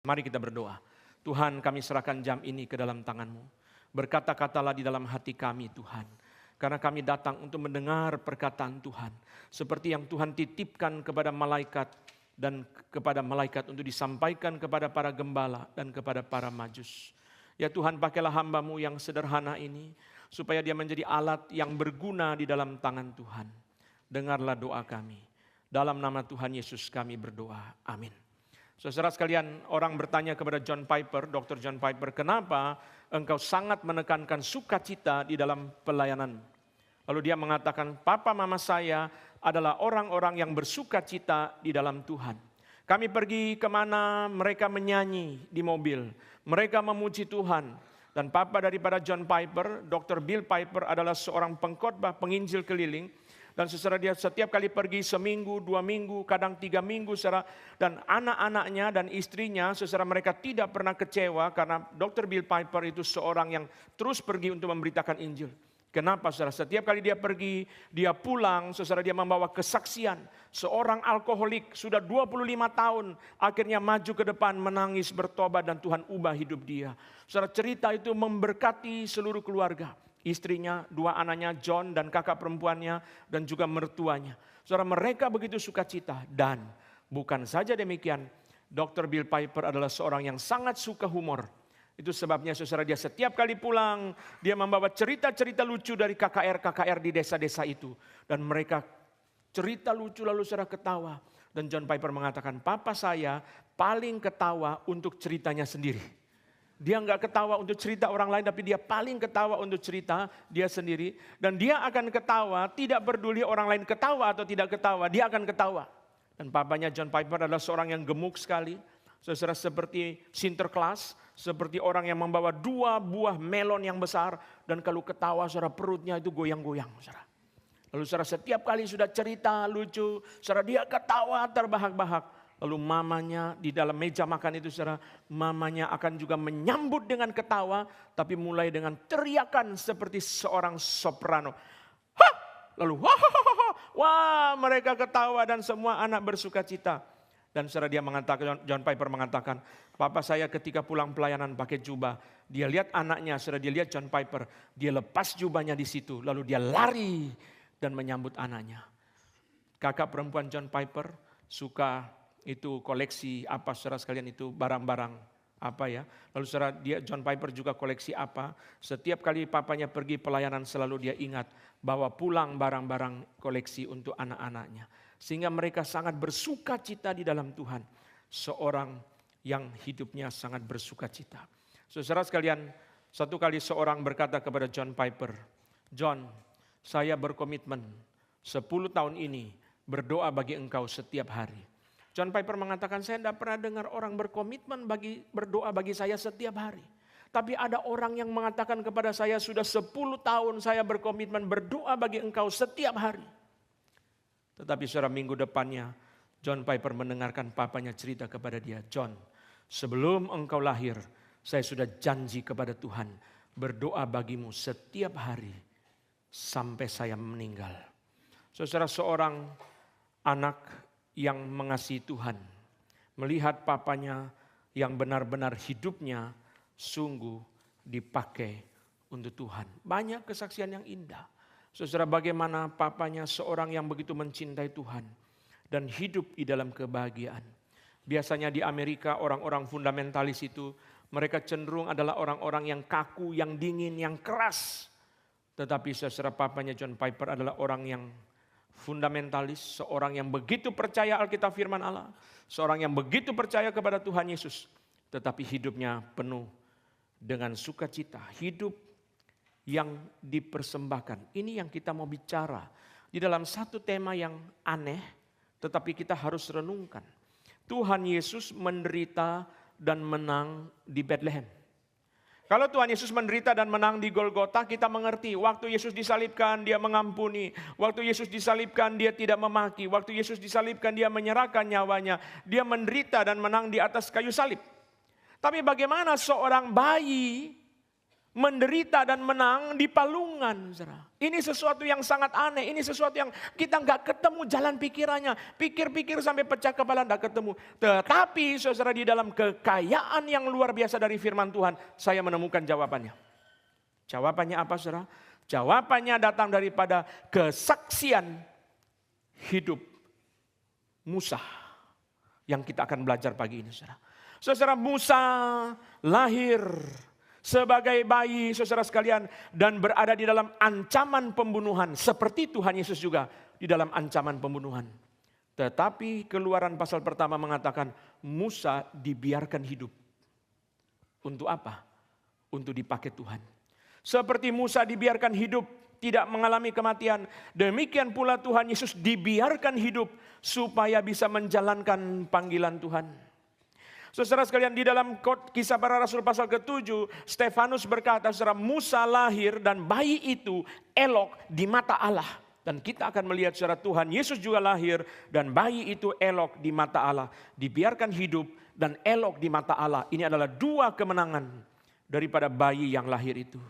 Mari kita berdoa. Tuhan, kami serahkan jam ini ke dalam tangan-Mu. Berkata-katalah di dalam hati kami, Tuhan. Karena kami datang untuk mendengar perkataan Tuhan. Seperti yang Tuhan titipkan kepada malaikat dan kepada malaikat untuk disampaikan kepada para gembala dan kepada para majus. Ya Tuhan, pakailah hamba-Mu yang sederhana ini, supaya dia menjadi alat yang berguna di dalam tangan Tuhan. Dengarlah doa kami. Dalam nama Tuhan Yesus kami berdoa. Amin. Saudara sekalian, orang bertanya kepada John Piper, Dr. John Piper, kenapa engkau sangat menekankan sukacita di dalam pelayanan? Lalu dia mengatakan, papa mama saya adalah orang-orang yang bersukacita di dalam Tuhan. Kami pergi kemana mereka menyanyi di mobil, mereka memuji Tuhan. Dan papa daripada John Piper, Dr. Bill Piper adalah seorang pengkhotbah penginjil keliling. Dan saudara, dia setiap kali pergi seminggu, 2 minggu, kadang 3 minggu, saudara. Dan anak-anaknya dan istrinya, saudara, mereka tidak pernah kecewa karena Dr. Bill Piper itu seorang yang terus pergi untuk memberitakan Injil. Kenapa, saudara? Setiap kali dia pergi, dia pulang, saudara, dia membawa kesaksian. Seorang alkoholik sudah 25 tahun, akhirnya maju ke depan, menangis, bertobat, dan Tuhan ubah hidup dia. Saudara, cerita itu memberkati seluruh keluarga. Istrinya, 2 anaknya, John dan kakak perempuannya, dan juga mertuanya. Saudara, mereka begitu sukacita. Dan bukan saja demikian, Dr. Bill Piper adalah seorang yang sangat suka humor. Itu sebabnya saudara, dia setiap kali pulang, dia membawa cerita-cerita lucu dari KKR di desa-desa itu. Dan mereka cerita lucu lalu saudara ketawa. Dan John Piper mengatakan, papa saya paling ketawa untuk ceritanya sendiri. Dia enggak ketawa untuk cerita orang lain, tapi dia paling ketawa untuk cerita dia sendiri. Dan dia akan ketawa, tidak peduli orang lain ketawa atau tidak ketawa, dia akan ketawa. Dan papanya John Piper adalah seorang yang gemuk sekali. Saudara, seperti Sinterklas, seperti orang yang membawa 2 buah melon yang besar. Dan kalau ketawa, saudara, perutnya itu goyang-goyang, saudara. Lalu saudara, setiap kali sudah cerita lucu, saudara, dia ketawa terbahak-bahak. Lalu mamanya di dalam meja makan itu, saudara, mamanya akan juga menyambut dengan ketawa, tapi mulai dengan teriakan seperti seorang soprano. Hah! Lalu wah, mereka ketawa dan semua anak bersuka cita. Dan saudara, dia mengatakan, John Piper mengatakan, papa saya ketika pulang pelayanan pakai jubah, dia lihat anaknya, saudara, dia lihat John Piper, dia lepas jubahnya di situ, lalu dia lari dan menyambut anaknya. Kakak perempuan John Piper suka itu koleksi apa, saudara sekalian, itu barang-barang apa ya. Lalu saudara, John Piper juga koleksi apa. Setiap kali papanya pergi pelayanan selalu dia ingat bawa pulang barang-barang koleksi untuk anak-anaknya. Sehingga mereka sangat bersuka cita di dalam Tuhan. Seorang yang hidupnya sangat bersuka cita. Saudara sekalian, satu kali seorang berkata kepada John Piper, John, saya berkomitmen 10 tahun ini berdoa bagi engkau setiap hari. John Piper mengatakan, saya tidak pernah dengar orang berkomitmen berdoa bagi saya setiap hari. Tapi ada orang yang mengatakan kepada saya, sudah 10 tahun saya berkomitmen berdoa bagi engkau setiap hari. Tetapi saudara, minggu depannya John Piper mendengarkan papanya cerita kepada dia, John, sebelum engkau lahir, saya sudah janji kepada Tuhan berdoa bagimu setiap hari sampai saya meninggal. Saudara, seorang anak yang mengasihi Tuhan, melihat papanya yang benar-benar hidupnya sungguh dipakai untuk Tuhan. Banyak kesaksian yang indah. Saudara, bagaimana papanya seorang yang begitu mencintai Tuhan dan hidup di dalam kebahagiaan. Biasanya di Amerika orang-orang fundamentalis itu, mereka cenderung adalah orang-orang yang kaku, yang dingin, yang keras. Tetapi saudara, papanya John Piper adalah orang yang fundamentalis, seorang yang begitu percaya Alkitab firman Allah, seorang yang begitu percaya kepada Tuhan Yesus, tetapi hidupnya penuh dengan sukacita, hidup yang dipersembahkan. Ini yang kita mau bicara di dalam satu tema yang aneh, tetapi kita harus renungkan. Tuhan Yesus menderita dan menang di Bethlehem. Kalau Tuhan Yesus menderita dan menang di Golgota, kita mengerti. Waktu Yesus disalibkan, dia mengampuni. Waktu Yesus disalibkan, dia tidak memaki. Waktu Yesus disalibkan, dia menyerahkan nyawanya. Dia menderita dan menang di atas kayu salib. Tapi bagaimana seorang bayi menderita dan menang di palungan. Ini sesuatu yang sangat aneh, ini sesuatu yang kita nggak ketemu jalan pikirannya. Pikir-pikir sampai pecah kepala nggak ketemu. Tetapi saudara, di dalam kekayaan yang luar biasa dari firman Tuhan, saya menemukan jawabannya. Jawabannya apa saudara? Jawabannya datang daripada kesaksian hidup Musa yang kita akan belajar pagi ini saudara. Saudara, Musa lahir sebagai bayi, saudara sekalian, dan berada di dalam ancaman pembunuhan. Seperti Tuhan Yesus juga di dalam ancaman pembunuhan. Tetapi Keluaran pasal pertama mengatakan Musa dibiarkan hidup. Untuk apa? Untuk dipakai Tuhan. Seperti Musa dibiarkan hidup, tidak mengalami kematian. Demikian pula Tuhan Yesus dibiarkan hidup supaya bisa menjalankan panggilan Tuhan. Saudara sekalian, di dalam Kisah Para Rasul pasal ke-7, Stefanus berkata, saudara, Musa lahir dan bayi itu elok di mata Allah. Dan kita akan melihat saudara, Tuhan Yesus juga lahir dan bayi itu elok di mata Allah. Dibiarkan hidup dan elok di mata Allah. Ini adalah dua kemenangan daripada bayi yang lahir itu.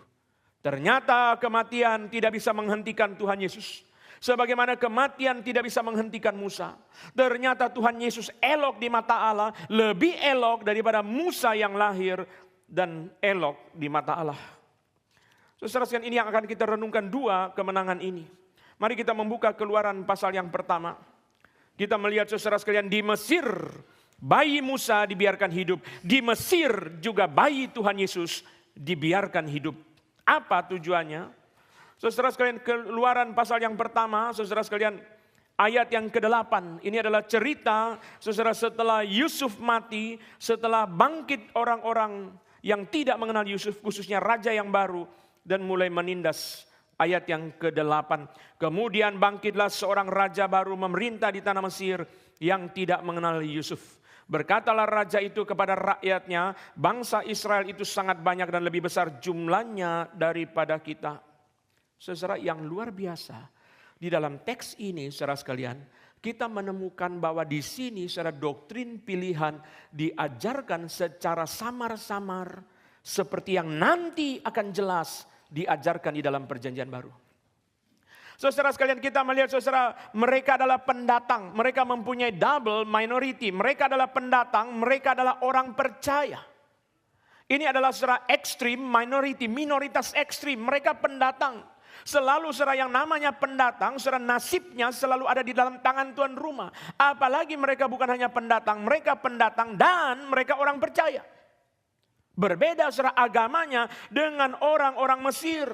Ternyata kematian tidak bisa menghentikan Tuhan Yesus. Sebagaimana kematian tidak bisa menghentikan Musa. Ternyata Tuhan Yesus elok di mata Allah. Lebih elok daripada Musa yang lahir dan elok di mata Allah. Saudara sekalian, ini yang akan kita renungkan dua kemenangan ini. Mari kita membuka Keluaran pasal yang pertama. Kita melihat saudara sekalian, di Mesir bayi Musa dibiarkan hidup. Di Mesir juga bayi Tuhan Yesus dibiarkan hidup. Apa tujuannya? Saudara sekalian, Keluaran pasal yang pertama, saudara sekalian, ayat yang ke-8. Ini adalah cerita, saudara, setelah Yusuf mati, setelah bangkit orang-orang yang tidak mengenal Yusuf, khususnya raja yang baru, dan mulai menindas. Ayat yang ke-8. Kemudian bangkitlah seorang raja baru memerintah di tanah Mesir yang tidak mengenal Yusuf. Berkatalah raja itu kepada rakyatnya, bangsa Israel itu sangat banyak dan lebih besar jumlahnya daripada kita. Saudara, yang luar biasa, di dalam teks ini saudara sekalian, kita menemukan bahwa di sini saudara, doktrin pilihan diajarkan secara samar-samar seperti yang nanti akan jelas diajarkan di dalam perjanjian baru. Saudara sekalian, kita melihat saudara, mereka adalah pendatang, mereka mempunyai double minority, mereka adalah pendatang, mereka adalah orang percaya. Ini adalah saudara ekstrim minority, minoritas ekstrim, mereka pendatang. Selalu saudara, yang namanya pendatang, saudara, nasibnya selalu ada di dalam tangan tuan rumah. Apalagi mereka bukan hanya pendatang, mereka pendatang dan mereka orang percaya. Berbeda saudara agamanya dengan orang-orang Mesir.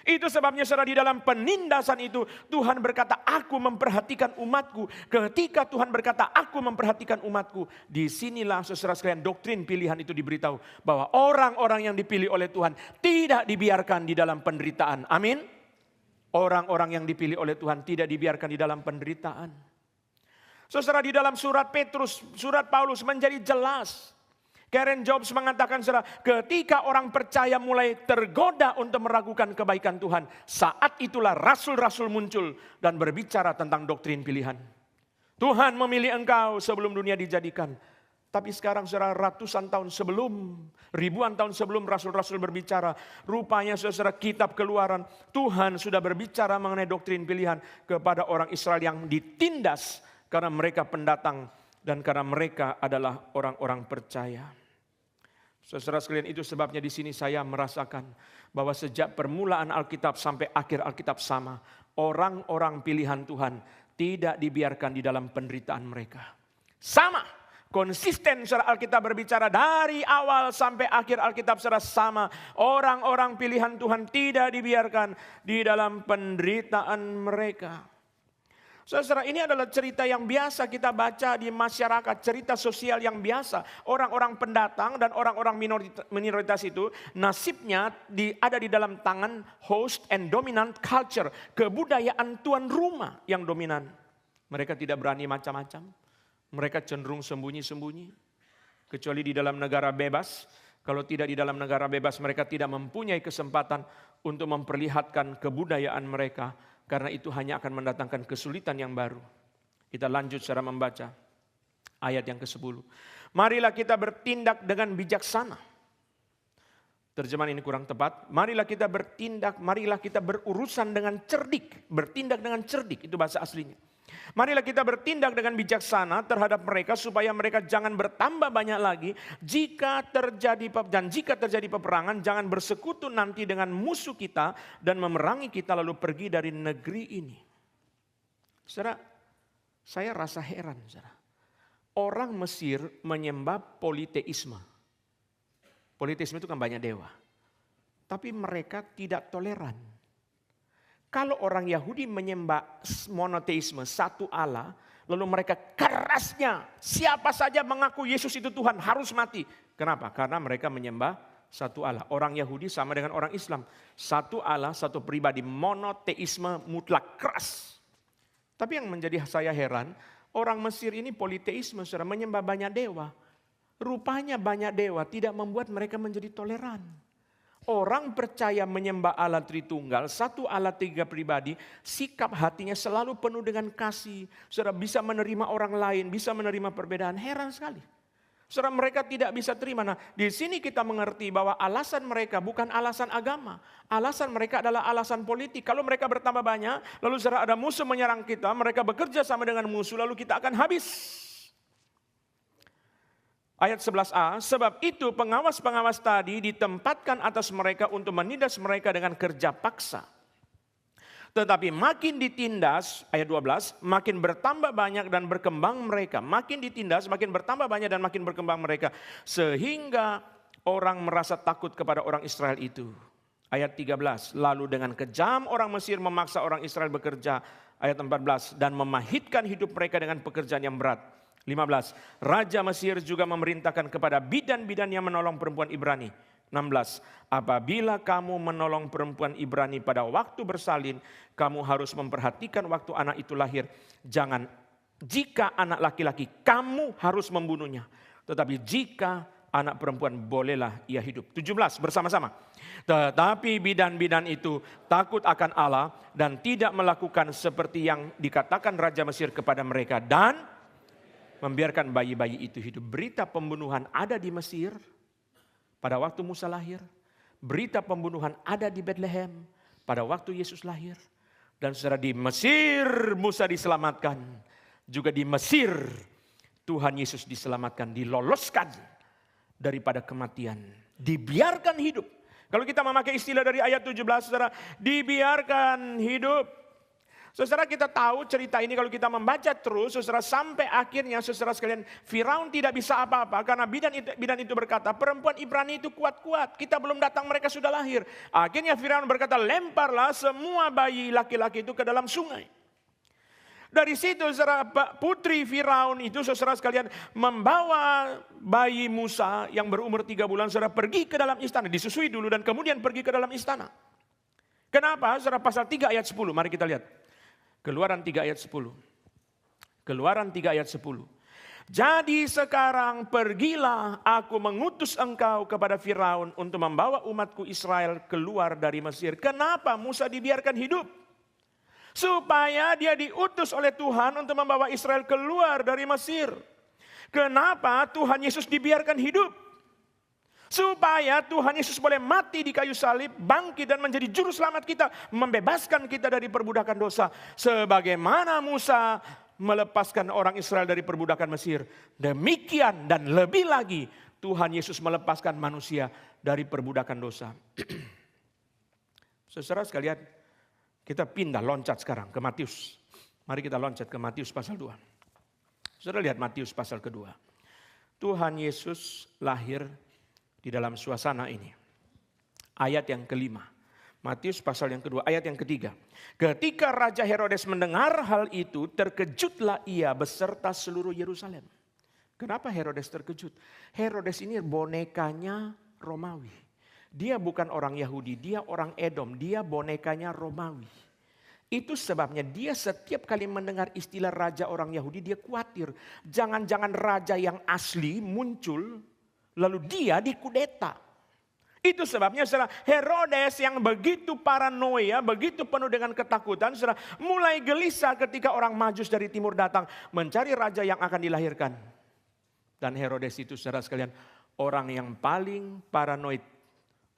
Itu sebabnya saudara, di dalam penindasan itu Tuhan berkata, aku memperhatikan umatku. Ketika Tuhan berkata, aku memperhatikan umatku, disinilah saudara sekalian doktrin pilihan itu diberitahu. Bahwa orang-orang yang dipilih oleh Tuhan tidak dibiarkan di dalam penderitaan. Amin. Orang-orang yang dipilih oleh Tuhan tidak dibiarkan di dalam penderitaan. Saudara, di dalam surat Paulus menjadi jelas. Karen Jobs mengatakan, saudara, ketika orang percaya mulai tergoda untuk meragukan kebaikan Tuhan, saat itulah rasul-rasul muncul dan berbicara tentang doktrin pilihan. Tuhan memilih engkau sebelum dunia dijadikan. Tapi sekarang saudara, ratusan tahun sebelum, ribuan tahun sebelum rasul-rasul berbicara, rupanya saudara, kitab Keluaran, Tuhan sudah berbicara mengenai doktrin pilihan kepada orang Israel yang ditindas karena mereka pendatang dan karena mereka adalah orang-orang percaya. Saudara sekalian, itu sebabnya di sini saya merasakan bahwa sejak permulaan Alkitab sampai akhir Alkitab sama, orang-orang pilihan Tuhan tidak dibiarkan di dalam penderitaan mereka. Sama, konsisten saudara, Alkitab berbicara dari awal sampai akhir Alkitab saudara, sama. Orang-orang pilihan Tuhan tidak dibiarkan di dalam penderitaan mereka. Saudara, ini adalah cerita yang biasa kita baca di masyarakat, cerita sosial yang biasa. Orang-orang pendatang dan orang-orang minoritas itu nasibnya ada di dalam tangan host and dominant culture, kebudayaan tuan rumah yang dominan. Mereka tidak berani macam-macam, mereka cenderung sembunyi-sembunyi. Kecuali di dalam negara bebas, kalau tidak di dalam negara bebas mereka tidak mempunyai kesempatan untuk memperlihatkan kebudayaan mereka. Karena itu hanya akan mendatangkan kesulitan yang baru. Kita lanjut secara membaca ayat yang ke-10. Marilah kita bertindak dengan bijaksana. Terjemahan ini kurang tepat. Marilah kita bertindak, marilah kita berurusan dengan cerdik. Bertindak dengan cerdik, itu bahasa aslinya. Marilah kita bertindak dengan bijaksana terhadap mereka supaya mereka jangan bertambah banyak lagi. Jika terjadi peperangan, jangan bersekutu nanti dengan musuh kita dan memerangi kita lalu pergi dari negeri ini. Saudara, saya rasa heran, saudara. Orang Mesir menyembah politeisme. Politeisme itu kan banyak dewa. Tapi mereka tidak toleran. Kalau orang Yahudi menyembah monoteisme, satu Allah, lalu mereka kerasnya, siapa saja mengaku Yesus itu Tuhan harus mati. Kenapa? Karena mereka menyembah satu Allah. Orang Yahudi sama dengan orang Islam. Satu Allah, satu pribadi, monoteisme mutlak, keras. Tapi yang menjadi saya heran, orang Mesir ini politeisme, saudara, menyembah banyak dewa. Rupanya banyak dewa tidak membuat mereka menjadi toleran. Orang percaya menyembah Allah Tritunggal, satu Allah tiga pribadi, sikap hatinya selalu penuh dengan kasih. Saudara bisa menerima orang lain, bisa menerima perbedaan. Heran sekali. Saudara mereka tidak bisa terima. Nah, di sini kita mengerti bahwa alasan mereka bukan alasan agama. Alasan mereka adalah alasan politik. Kalau mereka bertambah banyak, lalu saudara ada musuh menyerang kita, mereka bekerja sama dengan musuh, lalu kita akan habis. Ayat 11a, sebab itu pengawas-pengawas tadi ditempatkan atas mereka untuk menindas mereka dengan kerja paksa. Tetapi makin ditindas, ayat 12, makin bertambah banyak dan berkembang mereka. Makin ditindas, makin bertambah banyak dan makin berkembang mereka. Sehingga orang merasa takut kepada orang Israel itu. Ayat 13, lalu dengan kejam orang Mesir memaksa orang Israel bekerja. Ayat 14, dan memahitkan hidup mereka dengan pekerjaan yang berat. 15. Raja Mesir juga memerintahkan kepada bidan-bidan yang menolong perempuan Ibrani. 16. Apabila kamu menolong perempuan Ibrani pada waktu bersalin, kamu harus memperhatikan waktu anak itu lahir. Jika anak laki-laki, kamu harus membunuhnya. Tetapi jika anak perempuan, bolehlah ia hidup. 17 bersama-sama. Tetapi bidan-bidan itu takut akan Allah dan tidak melakukan seperti yang dikatakan Raja Mesir kepada mereka. Dan membiarkan bayi-bayi itu hidup. Berita pembunuhan ada di Mesir pada waktu Musa lahir. Berita pembunuhan ada di Bethlehem pada waktu Yesus lahir. Dan saudara, di Mesir Musa diselamatkan. Juga di Mesir Tuhan Yesus diselamatkan, diloloskan daripada kematian. Dibiarkan hidup. Kalau kita memakai istilah dari ayat 17, saudara, dibiarkan hidup. Saudara, kita tahu cerita ini kalau kita membaca terus, saudara, sampai akhirnya saudara sekalian, Firaun tidak bisa apa-apa karena bidan itu berkata, perempuan Ibrani itu kuat-kuat, kita belum datang mereka sudah lahir. Akhirnya Firaun berkata, lemparlah semua bayi laki-laki itu ke dalam sungai. Dari situ saudara, putri Firaun itu saudara sekalian membawa bayi Musa yang berumur 3 bulan, saudara, pergi ke dalam istana, disusui dulu dan kemudian pergi ke dalam istana. Kenapa? Saudara, pasal 3 ayat 10, mari kita lihat. Keluaran 3 ayat 10. Keluaran 3 ayat 10. Jadi sekarang pergilah, aku mengutus engkau kepada Firaun untuk membawa umatku Israel keluar dari Mesir. Kenapa Musa dibiarkan hidup? Supaya dia diutus oleh Tuhan untuk membawa Israel keluar dari Mesir. Kenapa Tuhan Yesus dibiarkan hidup? Supaya Tuhan Yesus boleh mati di kayu salib, bangkit dan menjadi juru selamat kita, membebaskan kita dari perbudakan dosa. Sebagaimana Musa melepaskan orang Israel dari perbudakan Mesir, demikian dan lebih lagi Tuhan Yesus melepaskan manusia dari perbudakan dosa. Saudara sekalian, kita pindah loncat sekarang ke Matius. Mari kita loncat ke Matius pasal 2. Saudara lihat Matius pasal kedua. Tuhan Yesus lahir di dalam suasana ini. Ayat yang kelima. Matius pasal yang kedua, ayat yang ketiga. Ketika Raja Herodes mendengar hal itu, terkejutlah ia beserta seluruh Yerusalem. Kenapa Herodes terkejut? Herodes ini bonekanya Romawi. Dia bukan orang Yahudi, dia orang Edom, dia bonekanya Romawi. Itu sebabnya dia setiap kali mendengar istilah raja orang Yahudi, dia khawatir. Jangan-jangan raja yang asli muncul, lalu dia dikudeta. Itu sebabnya saudara, Herodes yang begitu paranoia, begitu penuh dengan ketakutan, saudara, mulai gelisah ketika orang Majus dari timur datang mencari raja yang akan dilahirkan. Dan Herodes itu saudara sekalian, orang yang paling paranoid,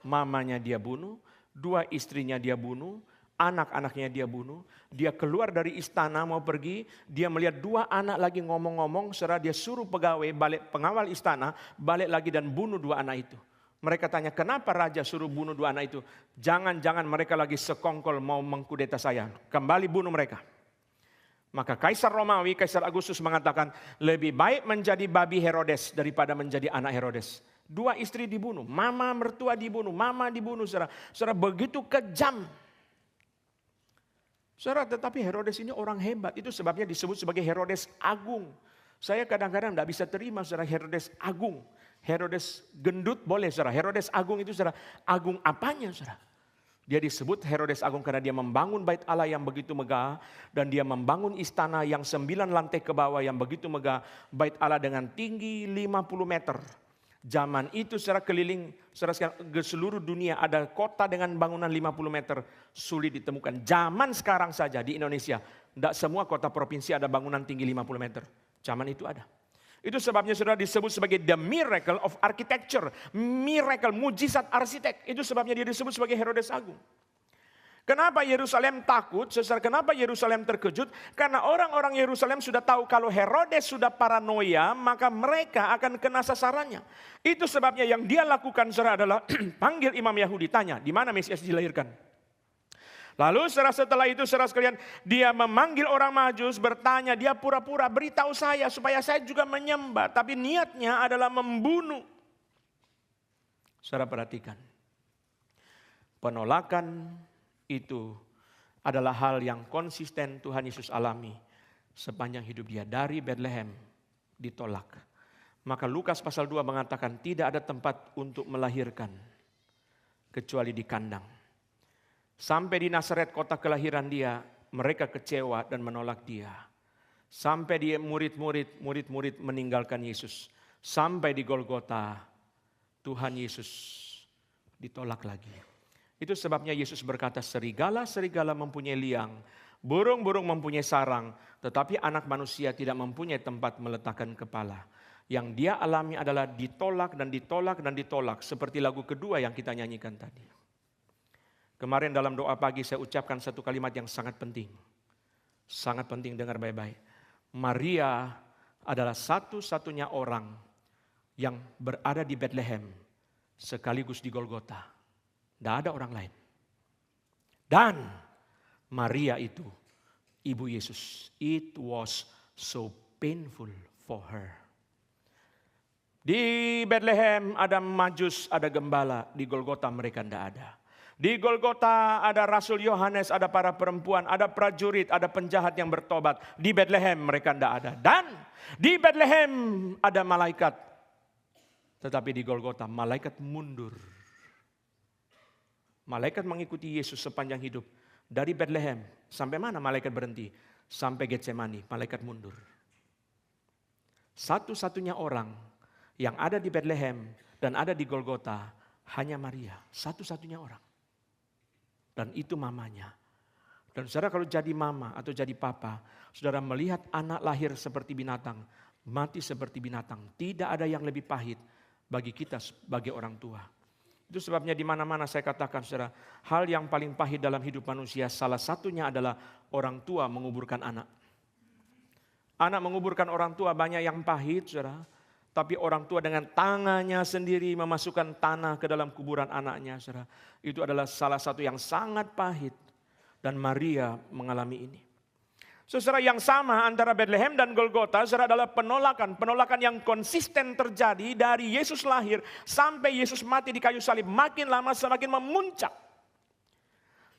mamanya dia bunuh, 2 istrinya dia bunuh, anak-anaknya dia bunuh. Dia keluar dari istana mau pergi, dia melihat 2 anak lagi ngomong-ngomong, serah dia suruh pegawai balik, pengawal istana balik lagi dan bunuh 2 anak itu. Mereka tanya, kenapa raja suruh bunuh 2 anak itu? Jangan-jangan mereka lagi sekongkol mau mengkudeta saya. Kembali bunuh mereka. Maka Kaisar Romawi, Kaisar Agustus mengatakan, lebih baik menjadi babi Herodes daripada menjadi anak Herodes. 2 istri dibunuh, mama mertua dibunuh, mama dibunuh, saudara. Saudara, begitu kejam. Saudara, tetapi Herodes ini orang hebat. Itu sebabnya disebut sebagai Herodes Agung. Saya kadang-kadang tidak bisa terima saudara Herodes Agung. Herodes gendut boleh saudara. Herodes Agung itu saudara, agung apanya saudara? Dia disebut Herodes Agung karena dia membangun bait Allah yang begitu megah. Dan dia membangun istana yang 9 lantai ke bawah yang begitu megah. Bait Allah dengan tinggi 50 meter. Zaman itu secara keliling ke seluruh dunia ada kota dengan bangunan 50 meter. Sulit ditemukan. Zaman sekarang saja di Indonesia. Tidak semua kota provinsi ada bangunan tinggi 50 meter. Zaman itu ada. Itu sebabnya saudara disebut sebagai the miracle of architecture. Miracle, mujizat arsitek. Itu sebabnya dia disebut sebagai Herodes Agung. Kenapa Yerusalem takut? Saudara, kenapa Yerusalem terkejut? Karena orang-orang Yerusalem sudah tahu kalau Herodes sudah paranoia, maka mereka akan kena sasarannya. Itu sebabnya yang dia lakukan saudara adalah panggil imam Yahudi, tanya, di mana Mesias dilahirkan? Lalu setelah itu saudara sekalian, dia memanggil orang Majus, bertanya, dia pura-pura beritahu saya supaya saya juga menyembah. Tapi niatnya adalah membunuh. Saudara perhatikan. Penolakan itu adalah hal yang konsisten Tuhan Yesus alami sepanjang hidup dia. Dari Bethlehem ditolak. Maka Lukas pasal 2 mengatakan tidak ada tempat untuk melahirkan kecuali di kandang. Sampai di Nazaret kota kelahiran dia, mereka kecewa dan menolak dia. Sampai dia murid-murid meninggalkan Yesus. Sampai di Golgota, Tuhan Yesus ditolak lagi. Itu sebabnya Yesus berkata, serigala-serigala mempunyai liang, burung-burung mempunyai sarang, tetapi anak manusia tidak mempunyai tempat meletakkan kepala. Yang dia alami adalah ditolak dan ditolak dan ditolak, seperti lagu kedua yang kita nyanyikan tadi. Kemarin dalam doa pagi saya ucapkan satu kalimat yang sangat penting. Sangat penting, dengar baik-baik. Maria adalah satu-satunya orang yang berada di Bethlehem sekaligus di Golgota. Tidak ada orang lain. Dan Maria itu ibu Yesus. It was so painful for her. Di Bethlehem ada Majus, ada gembala. Di Golgota mereka tidak ada. Di Golgota ada Rasul Yohanes, ada para perempuan, ada prajurit, ada penjahat yang bertobat. Di Bethlehem mereka tidak ada. Dan di Bethlehem ada malaikat. Tetapi di Golgota malaikat mundur. Malaikat mengikuti Yesus sepanjang hidup. Dari Bethlehem sampai mana malaikat berhenti? Sampai Getsemani, malaikat mundur. Satu-satunya orang yang ada di Bethlehem dan ada di Golgota hanya Maria. Satu-satunya orang. Dan itu mamanya. Dan saudara kalau jadi mama atau jadi papa, saudara melihat anak lahir seperti binatang, mati seperti binatang. Tidak ada yang lebih pahit bagi kita sebagai orang tua. Itu sebabnya di mana-mana saya katakan saudara, hal yang paling pahit dalam hidup manusia salah satunya adalah orang tua menguburkan anak. Anak menguburkan orang tua banyak yang pahit saudara. Tapi orang tua dengan tangannya sendiri memasukkan tanah ke dalam kuburan anaknya. Saudara. Itu adalah salah satu yang sangat pahit. Dan Maria mengalami ini. Saudara, yang sama antara Bethlehem dan Golgota saudara, adalah penolakan. Penolakan yang konsisten terjadi dari Yesus lahir sampai Yesus mati di kayu salib. Makin lama semakin memuncak.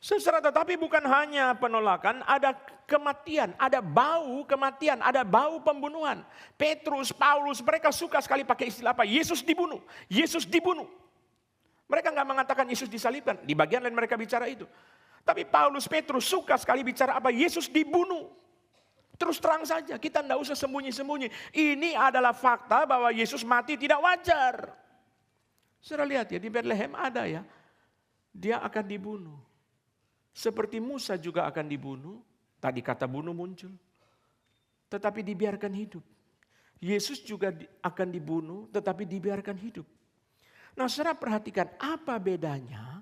Saudara, tetapi bukan hanya penolakan, ada kematian, ada bau kematian, ada bau pembunuhan. Petrus, Paulus, mereka suka sekali pakai istilah apa? Yesus dibunuh, Yesus dibunuh. Mereka nggak mengatakan Yesus disalibkan, di bagian lain mereka bicara itu. Tapi Paulus, Petrus suka sekali bicara apa? Yesus dibunuh. Terus terang saja, kita tidak usah sembunyi-sembunyi. Ini adalah fakta bahwa Yesus mati tidak wajar. Saudara lihat ya, di Bethlehem ada ya, dia akan dibunuh. Seperti Musa juga akan dibunuh. Tadi kata bunuh muncul. Tetapi dibiarkan hidup. Yesus juga akan dibunuh tetapi dibiarkan hidup. Nah, saudara perhatikan apa bedanya?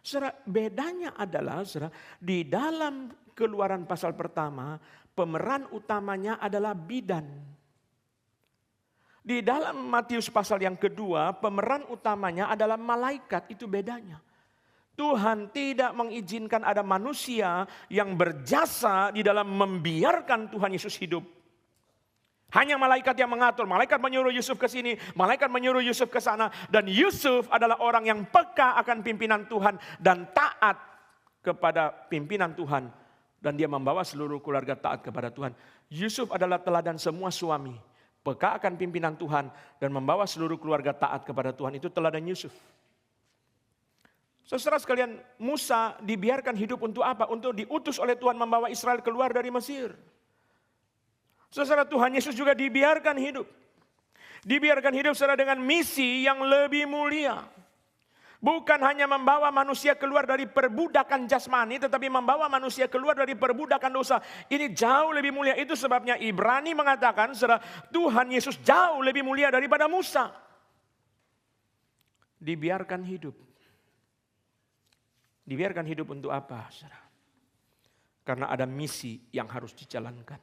Saudara, bedanya adalah saudara, di dalam Keluaran pasal pertama, pemeran utamanya adalah bidan. Di dalam Matius pasal yang kedua, pemeran utamanya adalah malaikat, itu bedanya. Tuhan tidak mengizinkan ada manusia yang berjasa di dalam membiarkan Tuhan Yesus hidup. Hanya malaikat yang mengatur, malaikat menyuruh Yusuf ke sini, malaikat menyuruh Yusuf ke sana. Dan Yusuf adalah orang yang peka akan pimpinan Tuhan dan taat kepada pimpinan Tuhan. Dan dia membawa seluruh keluarga taat kepada Tuhan. Yusuf adalah teladan semua suami, peka akan pimpinan Tuhan dan membawa seluruh keluarga taat kepada Tuhan. Itu teladan Yusuf. Saudara sekalian, Musa dibiarkan hidup untuk apa? Untuk diutus oleh Tuhan membawa Israel keluar dari Mesir. Saudara, Tuhan Yesus juga dibiarkan hidup. Dibiarkan hidup saudara dengan misi yang lebih mulia. Bukan hanya membawa manusia keluar dari perbudakan jasmani, tetapi membawa manusia keluar dari perbudakan dosa. Ini jauh lebih mulia. Itu sebabnya Ibrani mengatakan, saudara, Tuhan Yesus jauh lebih mulia daripada Musa. Dibiarkan hidup. Dibiarkan hidup untuk apa, saudara? Karena ada misi yang harus dijalankan.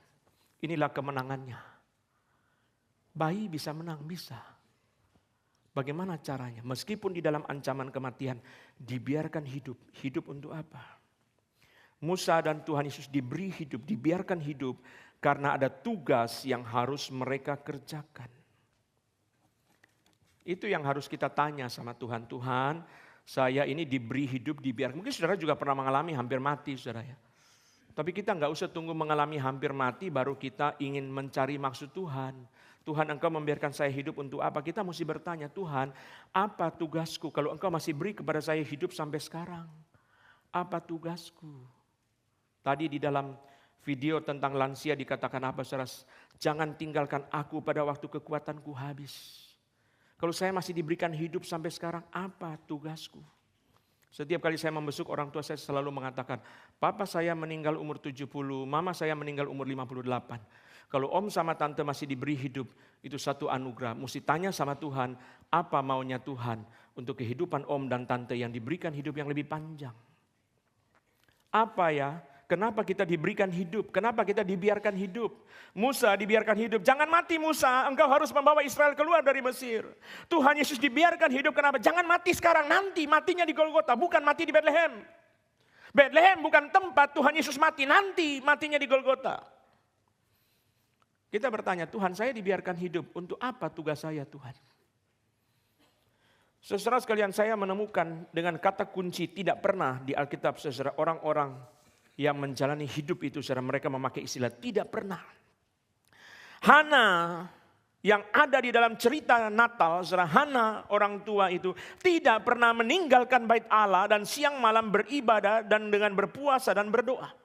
Inilah kemenangannya. Bayi bisa menang, bisa. Bagaimana caranya? Meskipun di dalam ancaman kematian, dibiarkan hidup. Hidup untuk apa? Musa dan Tuhan Yesus diberi hidup, dibiarkan hidup karena ada tugas yang harus mereka kerjakan. Itu yang harus kita tanya sama Tuhan. Tuhan, saya ini diberi hidup, dibiarkan. Mungkin saudara juga pernah mengalami hampir mati, saudara ya. Tapi kita nggak usah tunggu mengalami hampir mati baru kita ingin mencari maksud Tuhan. Tuhan, Engkau membiarkan saya hidup untuk apa? Kita mesti bertanya, Tuhan, apa tugasku kalau Engkau masih beri kepada saya hidup sampai sekarang? Apa tugasku? Tadi di dalam video tentang lansia dikatakan apa, saudara? Jangan tinggalkan aku pada waktu kekuatanku habis. Kalau saya masih diberikan hidup sampai sekarang, apa tugasku? Setiap kali saya membesuk orang tua saya selalu mengatakan, papa saya meninggal umur 70, mama saya meninggal umur 58. Kalau om sama tante masih diberi hidup, itu satu anugerah. Mesti tanya sama Tuhan, apa maunya Tuhan untuk kehidupan om dan tante yang diberikan hidup yang lebih panjang. Apa ya? Kenapa kita diberikan hidup? Kenapa kita dibiarkan hidup? Musa dibiarkan hidup. Jangan mati Musa, engkau harus membawa Israel keluar dari Mesir. Tuhan Yesus dibiarkan hidup, kenapa? Jangan mati sekarang, nanti matinya di Golgota, bukan mati di Bethlehem. Bethlehem bukan tempat Tuhan Yesus mati, nanti matinya di Golgota. Kita bertanya, Tuhan, saya dibiarkan hidup, untuk apa tugas saya Tuhan? Saudara sekalian, saya menemukan dengan kata kunci tidak pernah di Alkitab, saudara, orang-orang yang menjalani hidup itu, saudara, mereka memakai istilah tidak pernah. Hana yang ada di dalam cerita Natal, saudara, Hana orang tua itu tidak pernah meninggalkan bait Allah dan siang malam beribadah dan dengan berpuasa dan berdoa.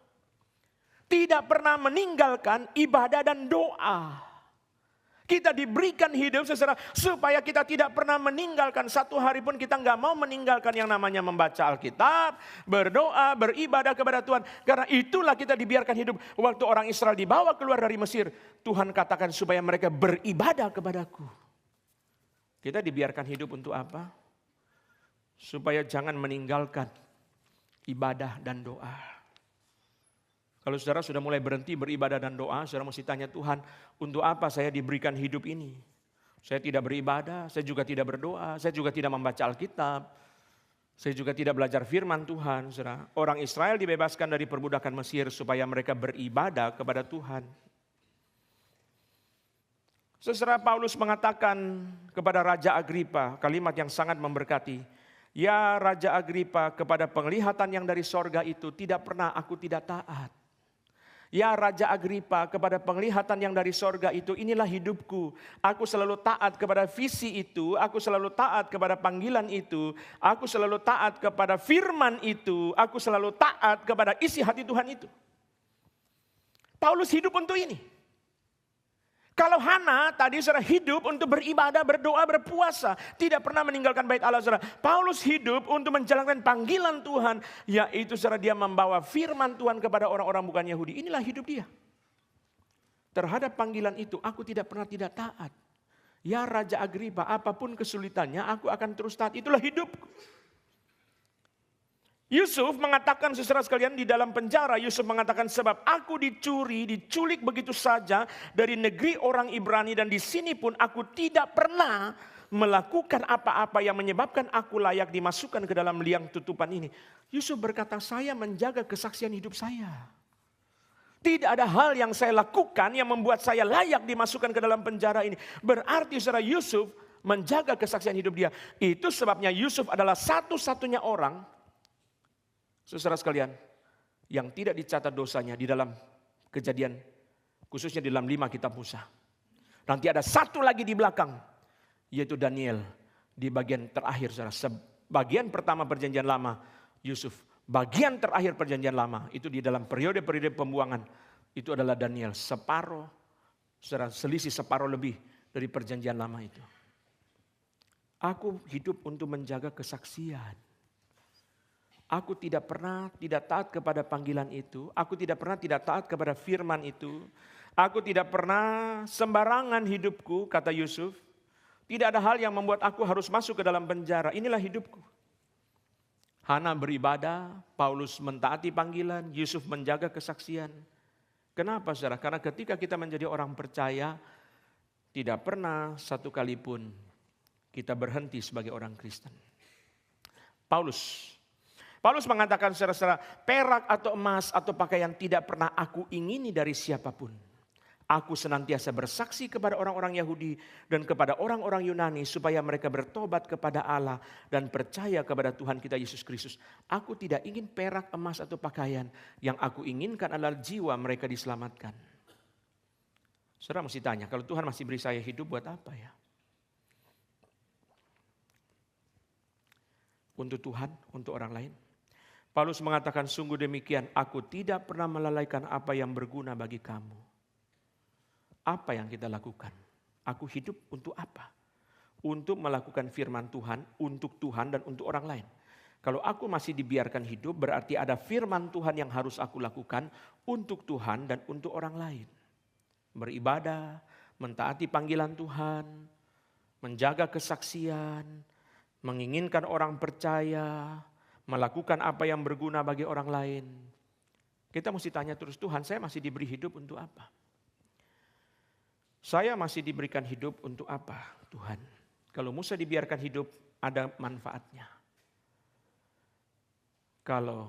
Tidak pernah meninggalkan ibadah dan doa. Kita diberikan hidup saudara, supaya kita tidak pernah meninggalkan. Satu hari pun kita nggak mau meninggalkan yang namanya membaca Alkitab, berdoa, beribadah kepada Tuhan. Karena itulah kita dibiarkan hidup. Waktu orang Israel dibawa keluar dari Mesir, Tuhan katakan supaya mereka beribadah kepadaku. Kita dibiarkan hidup untuk apa? Supaya jangan meninggalkan ibadah dan doa. Kalau saudara sudah mulai berhenti beribadah dan doa, saudara mesti tanya, Tuhan, untuk apa saya diberikan hidup ini? Saya tidak beribadah, saya juga tidak berdoa, saya juga tidak membaca Alkitab, saya juga tidak belajar firman Tuhan. Saudara. Orang Israel dibebaskan dari perbudakan Mesir supaya mereka beribadah kepada Tuhan. Saudara, Paulus mengatakan kepada Raja Agripa kalimat yang sangat memberkati. Ya Raja Agripa, kepada penglihatan yang dari sorga itu tidak pernah aku tidak taat. Ya Raja Agripa, kepada penglihatan yang dari sorga itu, inilah hidupku. Aku selalu taat kepada visi itu, aku selalu taat kepada panggilan itu, aku selalu taat kepada firman itu, aku selalu taat kepada isi hati Tuhan itu. Paulus hidup untuk ini. Kalau Hana tadi saudara hidup untuk beribadah, berdoa, berpuasa. Tidak pernah meninggalkan bait Allah saudara. Paulus hidup untuk menjalankan panggilan Tuhan. Yaitu saudara dia membawa firman Tuhan kepada orang-orang bukan Yahudi. Inilah hidup dia. Terhadap panggilan itu aku tidak pernah tidak taat. Ya Raja Agripa, apapun kesulitannya aku akan terus taat. Itulah hidupku. Yusuf mengatakan, saudara sekalian, di dalam penjara Yusuf mengatakan, sebab aku diculik begitu saja dari negeri orang Ibrani, dan di sini pun aku tidak pernah melakukan apa-apa yang menyebabkan aku layak dimasukkan ke dalam liang tutupan ini. Yusuf berkata, saya menjaga kesaksian hidup saya. Tidak ada hal yang saya lakukan yang membuat saya layak dimasukkan ke dalam penjara ini. Berarti saudara, Yusuf menjaga kesaksian hidup dia. Itu sebabnya Yusuf adalah satu-satunya orang, saudara sekalian, yang tidak dicatat dosanya di dalam Kejadian, khususnya di dalam 5 kitab Musa. Nanti ada satu lagi di belakang, yaitu Daniel di bagian terakhir, saudara. Bagian pertama perjanjian lama, Yusuf. Bagian terakhir perjanjian lama, itu di dalam periode-periode pembuangan, itu adalah Daniel. Separuh, saudara, selisih separuh lebih dari perjanjian lama itu. Aku hidup untuk menjaga kesaksian. Aku tidak pernah tidak taat kepada panggilan itu. Aku tidak pernah tidak taat kepada firman itu. Aku tidak pernah sembarangan hidupku, kata Yusuf. Tidak ada hal yang membuat aku harus masuk ke dalam penjara. Inilah hidupku. Hana beribadah, Paulus mentaati panggilan, Yusuf menjaga kesaksian. Kenapa saudara? Karena ketika kita menjadi orang percaya, tidak pernah satu kali pun kita berhenti sebagai orang Kristen. Paulus mengatakan, saudara-saudara, perak atau emas atau pakaian tidak pernah aku ingini dari siapapun. Aku senantiasa bersaksi kepada orang-orang Yahudi dan kepada orang-orang Yunani supaya mereka bertobat kepada Allah dan percaya kepada Tuhan kita Yesus Kristus. Aku tidak ingin perak, emas atau pakaian. Yang aku inginkan adalah jiwa mereka diselamatkan. Saudara mesti tanya, kalau Tuhan masih beri saya hidup buat apa ya? Untuk Tuhan, untuk orang lain. Paulus mengatakan, sungguh demikian, aku tidak pernah melalaikan apa yang berguna bagi kamu. Apa yang kita lakukan? Aku hidup untuk apa? Untuk melakukan firman Tuhan, untuk Tuhan dan untuk orang lain. Kalau aku masih dibiarkan hidup, berarti ada firman Tuhan yang harus aku lakukan untuk Tuhan dan untuk orang lain. Beribadah, mentaati panggilan Tuhan, menjaga kesaksian, menginginkan orang percaya, melakukan apa yang berguna bagi orang lain. Kita mesti tanya terus, Tuhan, saya masih diberi hidup untuk apa? Saya masih diberikan hidup untuk apa, Tuhan? Kalau Musa dibiarkan hidup, ada manfaatnya. Kalau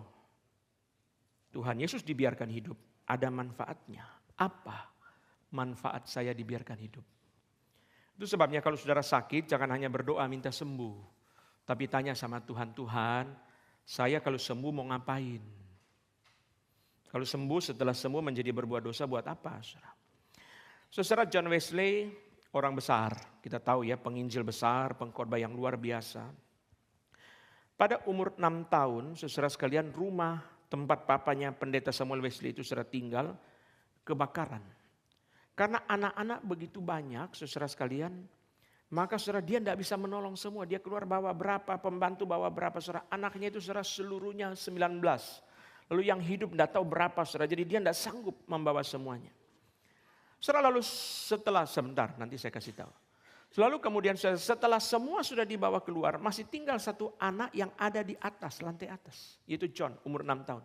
Tuhan Yesus dibiarkan hidup, ada manfaatnya. Apa manfaat saya dibiarkan hidup? Itu sebabnya kalau saudara sakit, jangan hanya berdoa minta sembuh. Tapi tanya sama Tuhan, Tuhan, saya kalau sembuh mau ngapain? Kalau sembuh, setelah sembuh menjadi berbuat dosa, buat apa, saudara? Saudara, John Wesley, orang besar, kita tahu ya, penginjil besar, pengkhotbah yang luar biasa. Pada umur 6 tahun, saudara sekalian, rumah tempat papanya pendeta Samuel Wesley itu saudara tinggal kebakaran. Karena anak-anak begitu banyak, saudara sekalian, maka saudara dia tidak bisa menolong semua. Dia keluar bawa berapa, pembantu bawa berapa, saudara. Anaknya itu saudara seluruhnya 19. Lalu yang hidup tidak tahu berapa, saudara. Jadi dia tidak sanggup membawa semuanya. Saudara, lalu setelah sebentar, nanti saya kasih tahu. Lalu kemudian setelah semua sudah dibawa keluar, masih tinggal satu anak yang ada di atas, lantai atas. Yaitu John, umur 6 tahun.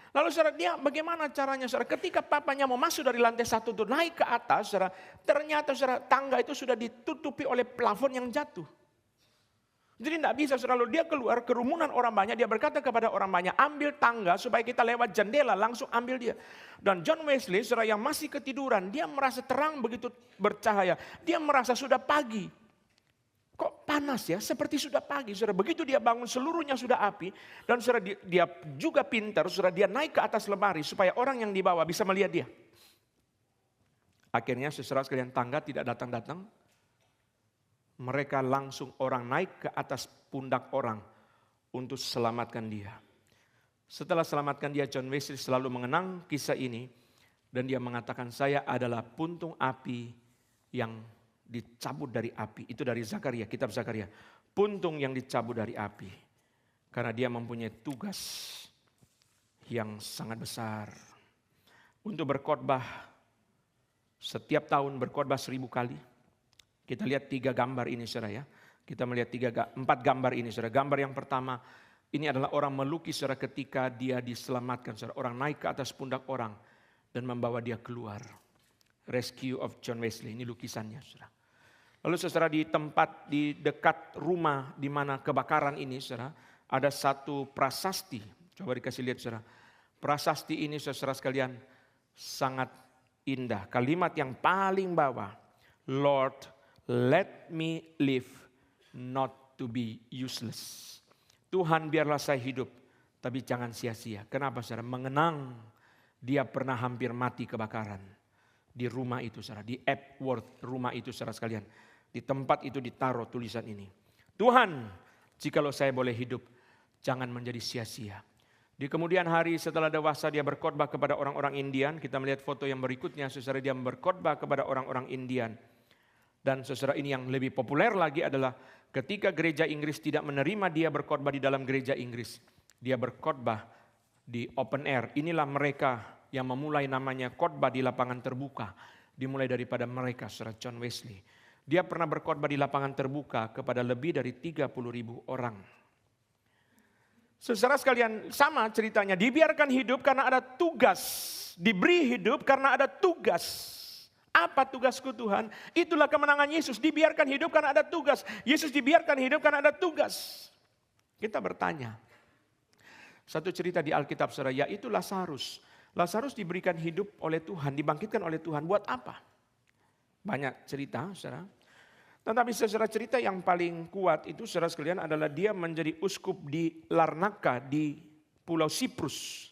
Lalu saudara, dia bagaimana caranya saudara? Ketika papanya mau masuk dari lantai 1 untuk naik ke atas, saudara, ternyata saudara, tangga itu sudah ditutupi oleh plafon yang jatuh. Jadi tidak bisa saudara, lalu dia keluar kerumunan orang banyak, dia berkata kepada orang banyak, ambil tangga supaya kita lewat jendela, langsung ambil dia. Dan John Wesley, saudara yang masih ketiduran, dia merasa terang begitu bercahaya. Dia merasa sudah pagi. Kok panas ya? Seperti sudah pagi. Saudara, begitu dia bangun seluruhnya sudah api. Dan saudara dia juga pintar, saudara dia naik ke atas lemari supaya orang yang dibawa bisa melihat dia. Akhirnya saudara sekalian, tangga tidak datang-datang. Mereka langsung orang naik ke atas pundak orang untuk selamatkan dia. Setelah selamatkan dia, John Wesley selalu mengenang kisah ini. Dan dia mengatakan, saya adalah puntung api yang dicabut dari api. Itu dari Zakaria, kitab Zakaria. Puntung yang dicabut dari api. Karena dia mempunyai tugas yang sangat besar. Untuk berkhotbah, setiap tahun berkhotbah 1000 kali. Kita lihat 3 gambar ini saudara ya. Kita melihat 4 gambar ini saudara. Gambar yang pertama, ini adalah orang melukis saudara ketika dia diselamatkan saudara. Orang naik ke atas pundak orang dan membawa dia keluar. Rescue of John Wesley, ini lukisannya saudara. Lalu saudara di tempat di dekat rumah di mana kebakaran ini saudara, ada satu prasasti. Coba dikasih lihat saudara. Prasasti ini saudara sekalian sangat indah. Kalimat yang paling bawah, Lord, let me live not to be useless. Tuhan biarlah saya hidup, tapi jangan sia-sia. Kenapa saudara? Mengenang dia pernah hampir mati kebakaran. Di rumah itu saudara, di Epworth rumah itu saudara sekalian. Di tempat itu ditaruh tulisan ini. Tuhan, jikalau saya boleh hidup, jangan menjadi sia-sia. Di kemudian hari setelah dewasa dia berkhotbah kepada orang-orang Indian. Kita melihat foto yang berikutnya, saudara, dia berkhotbah kepada orang-orang Indian. Dan saudara, ini yang lebih populer lagi adalah ketika gereja Inggris tidak menerima dia berkhotbah di dalam gereja Inggris. Dia berkhotbah di open air. Inilah mereka yang memulai namanya khotbah di lapangan terbuka. Dimulai daripada mereka, saudara John Wesley. Dia pernah berkhotbah di lapangan terbuka kepada lebih dari 30.000 orang. Saudara sekalian, sama ceritanya, dibiarkan hidup karena ada tugas. Diberi hidup karena ada tugas. Apa tugasku Tuhan? Itulah kemenangan Yesus. Dibiarkan hidup karena ada tugas. Yesus dibiarkan hidup karena ada tugas. Kita bertanya. Satu cerita di Alkitab saudara, yaitu Lazarus. Lazarus diberikan hidup oleh Tuhan, dibangkitkan oleh Tuhan. Buat apa? Banyak cerita saudara. Tetapi saudara, cerita yang paling kuat itu saudara sekalian adalah dia menjadi uskup di Larnaca di Pulau Siprus.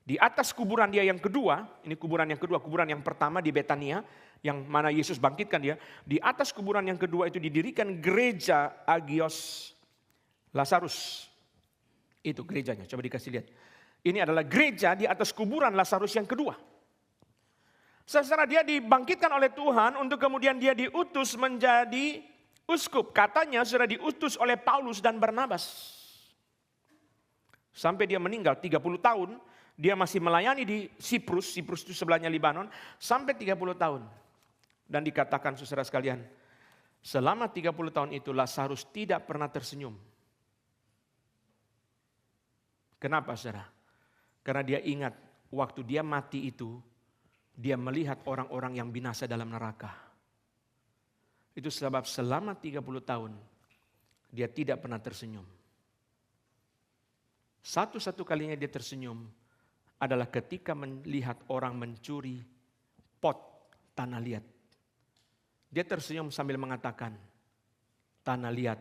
Di atas kuburan dia yang kedua, ini kuburan yang kedua, kuburan yang pertama di Betania, yang mana Yesus bangkitkan dia. Di atas kuburan yang kedua itu didirikan gereja Agios Lazarus. Itu gerejanya, coba dikasih lihat. Ini adalah gereja di atas kuburan Lazarus yang kedua. Secara dia dibangkitkan oleh Tuhan untuk kemudian dia diutus menjadi uskup. Katanya sudah diutus oleh Paulus dan Barnabas. Sampai dia meninggal 30 tahun. Dia masih melayani di Siprus, Siprus itu sebelahnya Libanon, sampai 30 tahun. Dan dikatakan saudara sekalian, selama 30 tahun itu Lazarus tidak pernah tersenyum. Kenapa saudara? Karena dia ingat waktu dia mati itu, dia melihat orang-orang yang binasa dalam neraka. Itu sebab selama 30 tahun, dia tidak pernah tersenyum. Satu-satu kalinya dia tersenyum, adalah ketika melihat orang mencuri pot tanah liat. Dia tersenyum sambil mengatakan, tanah liat,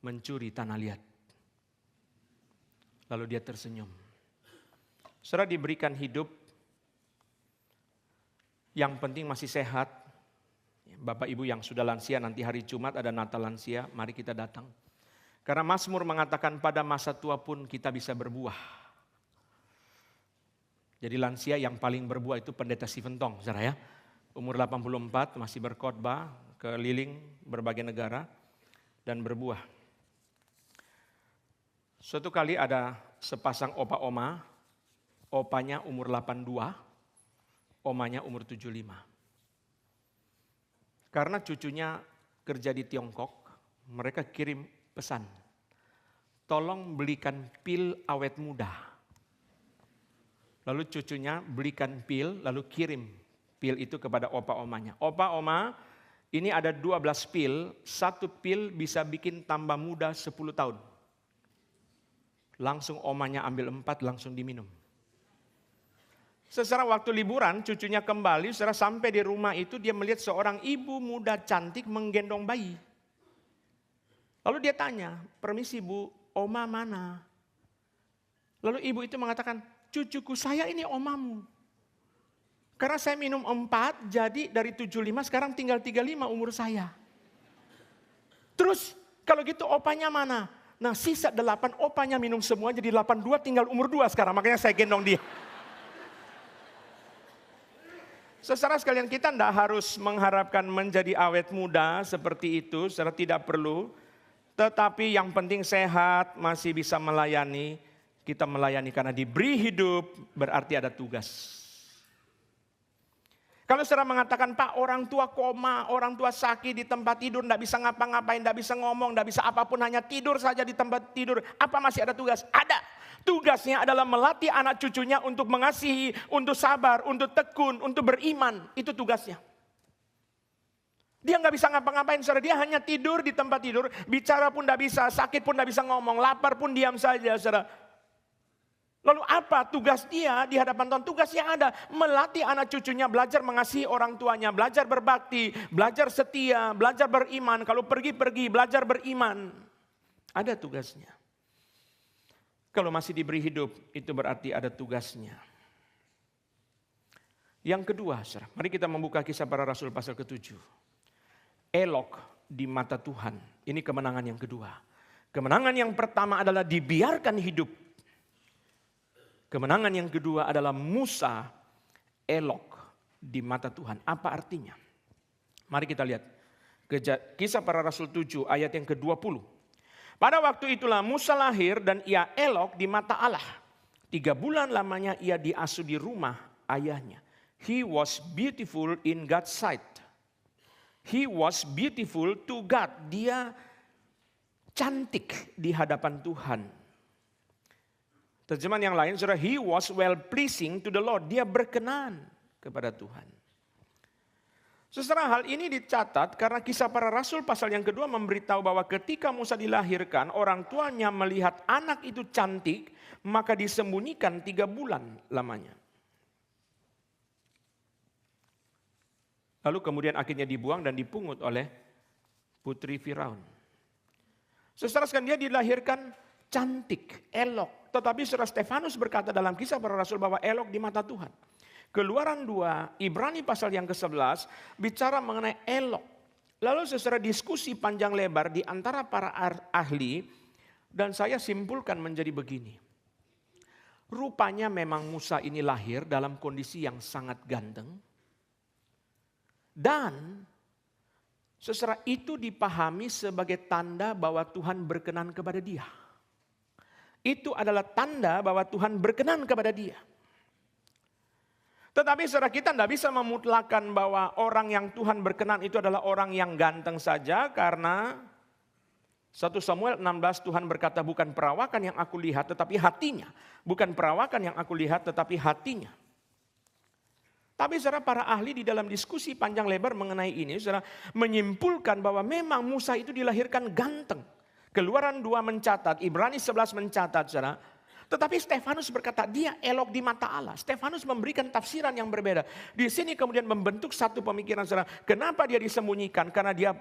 mencuri tanah liat. Lalu dia tersenyum. Saudara diberikan hidup, yang penting masih sehat. Bapak Ibu yang sudah lansia, nanti hari Jumat ada Natal lansia, mari kita datang. Karena Mazmur mengatakan pada masa tua pun kita bisa berbuah. Jadi lansia yang paling berbuah itu Pendeta Stephen Tong, saudara ya. Umur 84 masih berkhotbah keliling berbagai negara dan berbuah. Suatu kali ada sepasang opa-oma, opanya umur 82, omanya umur 75. Karena cucunya kerja di Tiongkok, mereka kirim pesan, tolong belikan pil awet muda. Lalu cucunya belikan pil, lalu kirim pil itu kepada opa-omanya. Opa-oma, ini ada 12 pil, satu pil bisa bikin tambah muda 10 tahun. Langsung omanya ambil 4, langsung diminum. Secara waktu liburan, cucunya kembali, setelah sampai di rumah itu dia melihat seorang ibu muda cantik menggendong bayi. Lalu dia tanya, permisi Bu, oma mana? Lalu ibu itu mengatakan, cucuku saya ini omamu. Karena saya minum 4, jadi dari 75 sekarang tinggal 35 umur saya. Terus kalau gitu opanya mana? Nah sisa 8 opanya minum semua jadi 82 tinggal umur 2 sekarang. Makanya saya gendong dia. Saudara sekalian, kita tidak harus mengharapkan menjadi awet muda seperti itu. Saudara tidak perlu. Tetapi yang penting sehat, masih bisa melayani. Kita melayani karena diberi hidup berarti ada tugas. Kalau saudara mengatakan, Pak, orang tua koma, orang tua sakit di tempat tidur, tidak bisa ngapa-ngapain, tidak bisa ngomong, tidak bisa apapun, hanya tidur saja di tempat tidur. Apa masih ada tugas? Ada. Tugasnya adalah melatih anak cucunya untuk mengasihi, untuk sabar, untuk tekun, untuk beriman. Itu tugasnya. Dia nggak bisa ngapa-ngapain, saudara. Dia hanya tidur di tempat tidur, bicara pun tidak bisa, sakit pun tidak bisa ngomong, lapar pun diam saja, saudara. Lalu apa tugas dia di hadapan Tuhan? Tugasnya ada, melatih anak cucunya belajar mengasihi orang tuanya, belajar berbakti, belajar setia, belajar beriman. Kalau pergi-pergi, belajar beriman. Ada tugasnya. Kalau masih diberi hidup, itu berarti ada tugasnya. Yang kedua, saudara, mari kita membuka Kisah Para Rasul pasal ke-7. Elok di mata Tuhan. Ini kemenangan yang kedua. Kemenangan yang pertama adalah dibiarkan hidup. Kemenangan yang kedua adalah Musa elok di mata Tuhan. Apa artinya? Mari kita lihat. Kisah Para Rasul 7 ayat yang ke-20. Pada waktu itulah Musa lahir dan ia elok di mata Allah. 3 bulan lamanya ia diasuh di rumah ayahnya. He was beautiful in God's sight. He was beautiful to God. Dia cantik di hadapan Tuhan. Terjemahan yang lain, saudara, he was well pleasing to the Lord. Dia berkenan kepada Tuhan. Saudara, hal ini dicatat karena Kisah Para Rasul pasal yang kedua memberitahu bahwa ketika Musa dilahirkan, orang tuanya melihat anak itu cantik, maka disembunyikan 3 bulan lamanya. Lalu kemudian akhirnya dibuang dan dipungut oleh putri Firaun. Saudara sekalian, dia dilahirkan cantik, elok. Tetapi saudara, Stefanus berkata dalam Kisah Para Rasul bahwa elok di mata Tuhan. Keluaran 2, Ibrani pasal yang ke-11 bicara mengenai elok. Lalu saudara, diskusi panjang lebar di antara para ahli dan saya simpulkan menjadi begini. Rupanya memang Musa ini lahir dalam kondisi yang sangat ganteng. Dan saudara, itu dipahami sebagai tanda bahwa Tuhan berkenan kepada dia. Itu adalah tanda bahwa Tuhan berkenan kepada dia. Tetapi saudara, kita tidak bisa memutlakan bahwa orang yang Tuhan berkenan itu adalah orang yang ganteng saja. Karena 1 Samuel 16 Tuhan berkata, bukan perawakan yang aku lihat tetapi hatinya. Bukan perawakan yang aku lihat tetapi hatinya. Tapi saudara, para ahli di dalam diskusi panjang lebar mengenai ini, saudara, menyimpulkan bahwa memang Musa itu dilahirkan ganteng. Keluaran 2 mencatat, Ibrani 11 mencatat, saudara. Tetapi Stefanus berkata dia elok di mata Allah. Stefanus memberikan tafsiran yang berbeda. Di sini kemudian membentuk satu pemikiran, saudara. Kenapa dia disembunyikan? Karena dia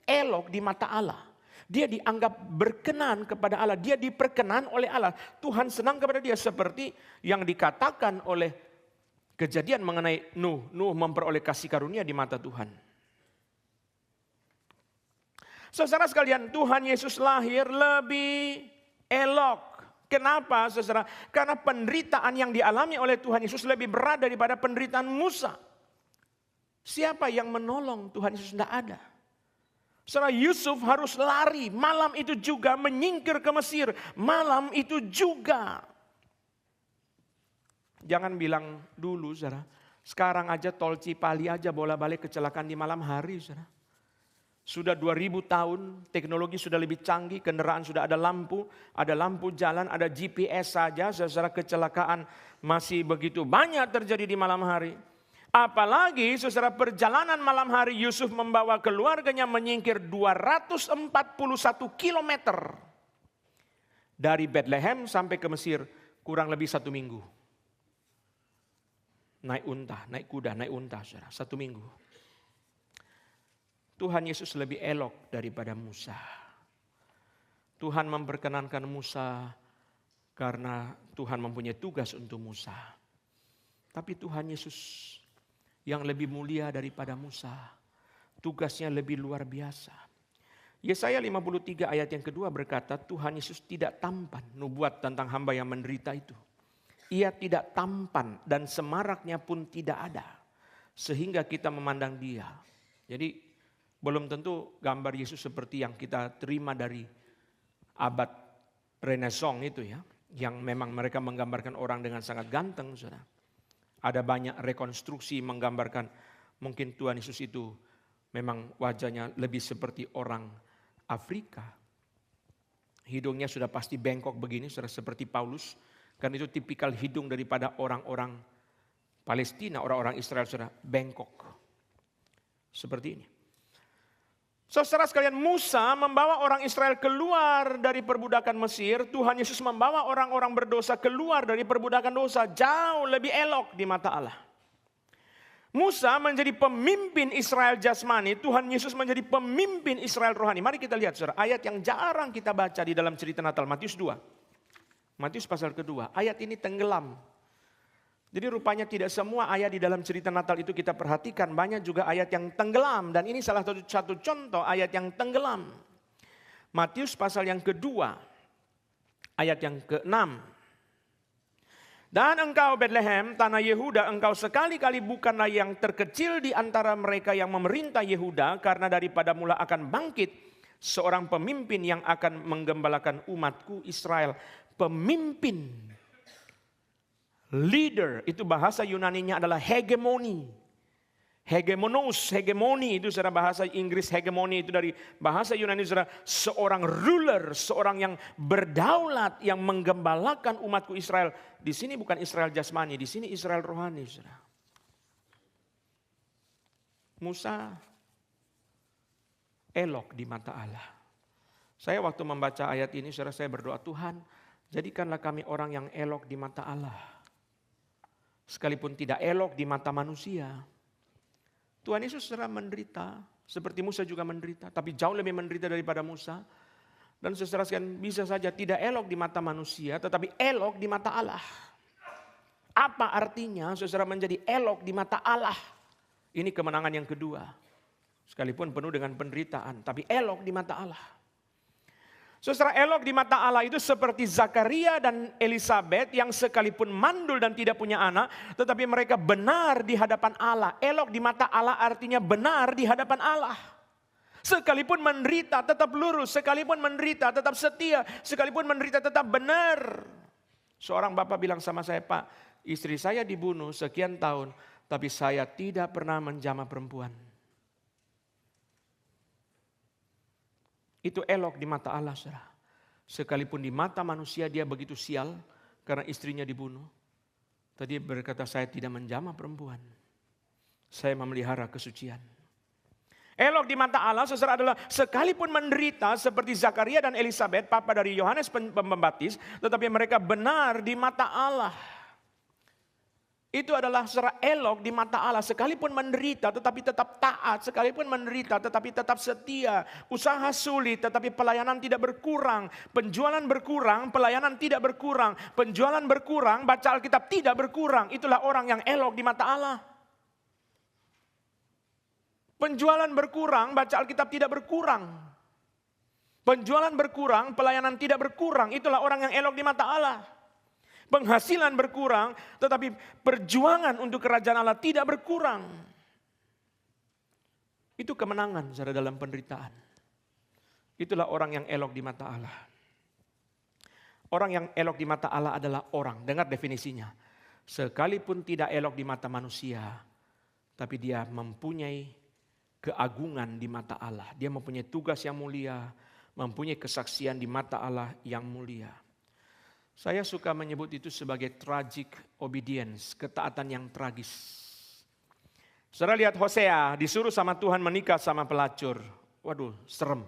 elok di mata Allah. Dia dianggap berkenan kepada Allah. Dia diperkenan oleh Allah. Tuhan senang kepada dia seperti yang dikatakan oleh Kejadian mengenai Nuh. Nuh memperoleh kasih karunia di mata Tuhan. Saudara sekalian, Tuhan Yesus lahir lebih elok. Kenapa saudara? Karena penderitaan yang dialami oleh Tuhan Yesus lebih berat daripada penderitaan Musa. Siapa yang menolong Tuhan Yesus? Tidak ada. Saudara, Yusuf harus lari. Malam itu juga menyingkir ke Mesir. Malam itu juga. Jangan bilang dulu saudara. Sekarang aja tol Cipali aja bola-balik kecelakaan di malam hari saudara. Sudah 2000 tahun, teknologi sudah lebih canggih, kendaraan sudah ada lampu jalan, ada GPS saja, saudara, kecelakaan masih begitu banyak terjadi di malam hari. Apalagi saudara, perjalanan malam hari Yusuf membawa keluarganya menyingkir 241 kilometer. Dari Bethlehem sampai ke Mesir kurang lebih 1 minggu. Naik unta, naik kuda, naik unta saudara, 1 minggu. Tuhan Yesus lebih elok daripada Musa. Tuhan memperkenankan Musa karena Tuhan mempunyai tugas untuk Musa. Tapi Tuhan Yesus yang lebih mulia daripada Musa, tugasnya lebih luar biasa. Yesaya 53 ayat yang kedua berkata, Tuhan Yesus tidak tampan, nubuat tentang hamba yang menderita itu. Ia tidak tampan dan semaraknya pun tidak ada, sehingga kita memandang dia. Jadi belum tentu gambar Yesus seperti yang kita terima dari abad Renaissance itu ya. Yang memang mereka menggambarkan orang dengan sangat ganteng saudara. Ada banyak rekonstruksi menggambarkan Mungkin Tuhan Yesus itu memang wajahnya lebih seperti orang Afrika. Hidungnya sudah pasti bengkok begini, sudah seperti Paulus. Karena itu tipikal hidung daripada orang-orang Palestina, orang-orang Israel sudah bengkok. Seperti ini. Saudara sekalian, Musa membawa orang Israel keluar dari perbudakan Mesir. Tuhan Yesus membawa orang-orang berdosa keluar dari perbudakan dosa. Jauh lebih elok di mata Allah. Musa menjadi pemimpin Israel jasmani, Tuhan Yesus menjadi pemimpin Israel rohani. Mari kita lihat saudara, ayat yang jarang kita baca di dalam cerita Natal, Matius 2. Matius pasal kedua, ayat ini tenggelam. Jadi rupanya tidak semua ayat di dalam cerita Natal itu kita perhatikan, banyak juga ayat yang tenggelam. Dan ini salah satu contoh ayat yang tenggelam. Matius pasal yang kedua, ayat yang ke-6. Dan engkau Bethlehem, tanah Yehuda, engkau sekali-kali bukanlah yang terkecil di antara mereka yang memerintah Yehuda, karena daripada mula akan bangkit seorang pemimpin yang akan menggembalakan umatku Israel. Pemimpin, leader, itu bahasa Yunaninya adalah hegemoni. Hegemonos, hegemoni itu saudara, bahasa Inggris hegemoni itu dari bahasa Yunani saudara, seorang ruler, seorang yang berdaulat, yang menggembalakan umatku Israel. Di sini bukan Israel jasmani, di sini Israel rohani saudara. Musa elok di mata Allah. Saya waktu membaca ayat ini saudara, saya berdoa, Tuhan jadikanlah kami orang yang elok di mata Allah. Sekalipun tidak elok di mata manusia. Tuhan Yesus saudara menderita, seperti Musa juga menderita, tapi jauh lebih menderita daripada Musa. Dan saudara sekalian, bisa saja tidak elok di mata manusia, tetapi elok di mata Allah. Apa artinya saudara menjadi elok di mata Allah? Ini kemenangan yang kedua. Sekalipun penuh dengan penderitaan, tapi elok di mata Allah. Saudara, elok di mata Allah itu seperti Zakaria dan Elisabet yang sekalipun mandul dan tidak punya anak, tetapi mereka benar di hadapan Allah. Elok di mata Allah artinya benar di hadapan Allah. Sekalipun menderita tetap lurus, sekalipun menderita tetap setia, sekalipun menderita tetap benar. Seorang bapak bilang sama saya, Pak, istri saya dibunuh sekian tahun, tapi saya tidak pernah menjamah perempuan. Itu elok di mata Allah, saudara. Sekalipun di mata manusia dia begitu sial karena istrinya dibunuh. Tadi berkata, saya tidak menjamah perempuan. Saya memelihara kesucian. Elok di mata Allah, saudara, adalah sekalipun menderita seperti Zakaria dan Elisabet, papa dari Yohanes Pembaptis, tetapi mereka benar di mata Allah. Itu adalah secara elok di mata Allah. Sekalipun menderita tetapi tetap taat. Sekalipun menderita tetapi tetap setia. Usaha sulit tetapi pelayanan tidak berkurang. Penjualan berkurang, pelayanan tidak berkurang. Penjualan berkurang, baca Alkitab tidak berkurang. Itulah orang yang elok di mata Allah. Penjualan berkurang, baca Alkitab tidak berkurang. Penjualan berkurang, pelayanan tidak berkurang. Itulah orang yang elok di mata Allah. Penghasilan berkurang, tetapi perjuangan untuk kerajaan Allah tidak berkurang. Itu kemenangan saudara dalam penderitaan. Itulah orang yang elok di mata Allah. Orang yang elok di mata Allah adalah orang, dengar definisinya. Sekalipun tidak elok di mata manusia, tapi dia mempunyai keagungan di mata Allah. Dia mempunyai tugas yang mulia, mempunyai kesaksian di mata Allah yang mulia. Saya suka menyebut itu sebagai tragic obedience, ketaatan yang tragis. Saudara lihat Hosea, disuruh sama Tuhan menikah sama pelacur. Waduh, serem.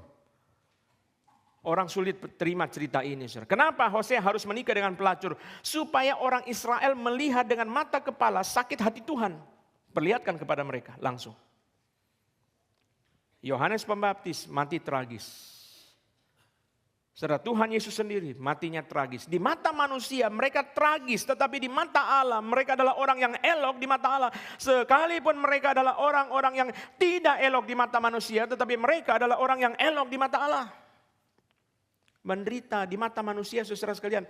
Orang sulit terima cerita ini, saudara. Kenapa Hosea harus menikah dengan pelacur? Supaya orang Israel melihat dengan mata kepala sakit hati Tuhan. Perlihatkan kepada mereka langsung. Yohanes Pembaptis mati tragis. Saudara, Tuhan Yesus sendiri matinya tragis. Di mata manusia mereka tragis, tetapi di mata Allah mereka adalah orang yang elok di mata Allah. Sekalipun mereka adalah orang-orang yang tidak elok di mata manusia, tetapi mereka adalah orang yang elok di mata Allah. Menderita di mata manusia, saudara sekalian.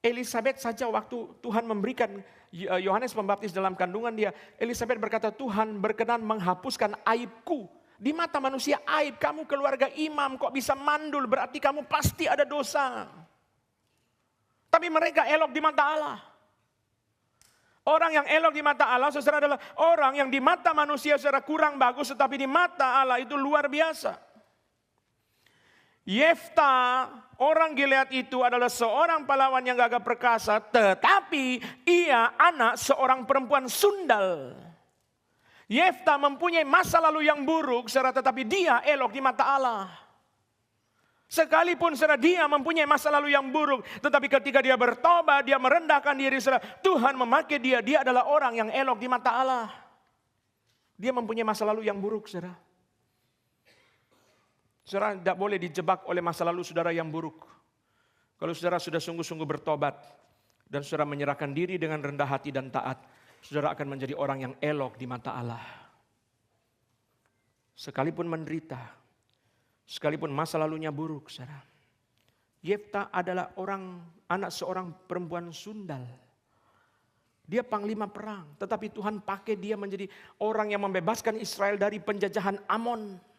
Elisabet saja waktu Tuhan memberikan Yohanes Pembaptis dalam kandungan dia, Elisabet berkata, Tuhan berkenan menghapuskan aibku. Di mata manusia aib, kamu keluarga imam kok bisa mandul, berarti kamu pasti ada dosa. Tapi mereka elok di mata Allah. Orang yang elok di mata Allah, saudara, adalah orang yang di mata manusia saudara kurang bagus, tetapi di mata Allah itu luar biasa. Yefta, orang Gilead itu adalah seorang pahlawan yang gagah perkasa, tetapi ia anak seorang perempuan sundal. Yefta mempunyai masa lalu yang buruk, saudara, tetapi dia elok di mata Allah. Sekalipun saudara dia mempunyai masa lalu yang buruk, tetapi ketika dia bertobat, dia merendahkan diri, saudara, Tuhan memakai dia. Dia adalah orang yang elok di mata Allah. Dia mempunyai masa lalu yang buruk, saudara. Saudara tidak boleh dijebak oleh masa lalu saudara yang buruk. Kalau saudara sudah sungguh-sungguh bertobat dan saudara menyerahkan diri dengan rendah hati dan taat, saudara akan menjadi orang yang elok di mata Allah. Sekalipun menderita, sekalipun masa lalunya buruk, saudara. Yefta adalah anak seorang perempuan sundal. Dia panglima perang, tetapi Tuhan pakai dia menjadi orang yang membebaskan Israel dari penjajahan Amon.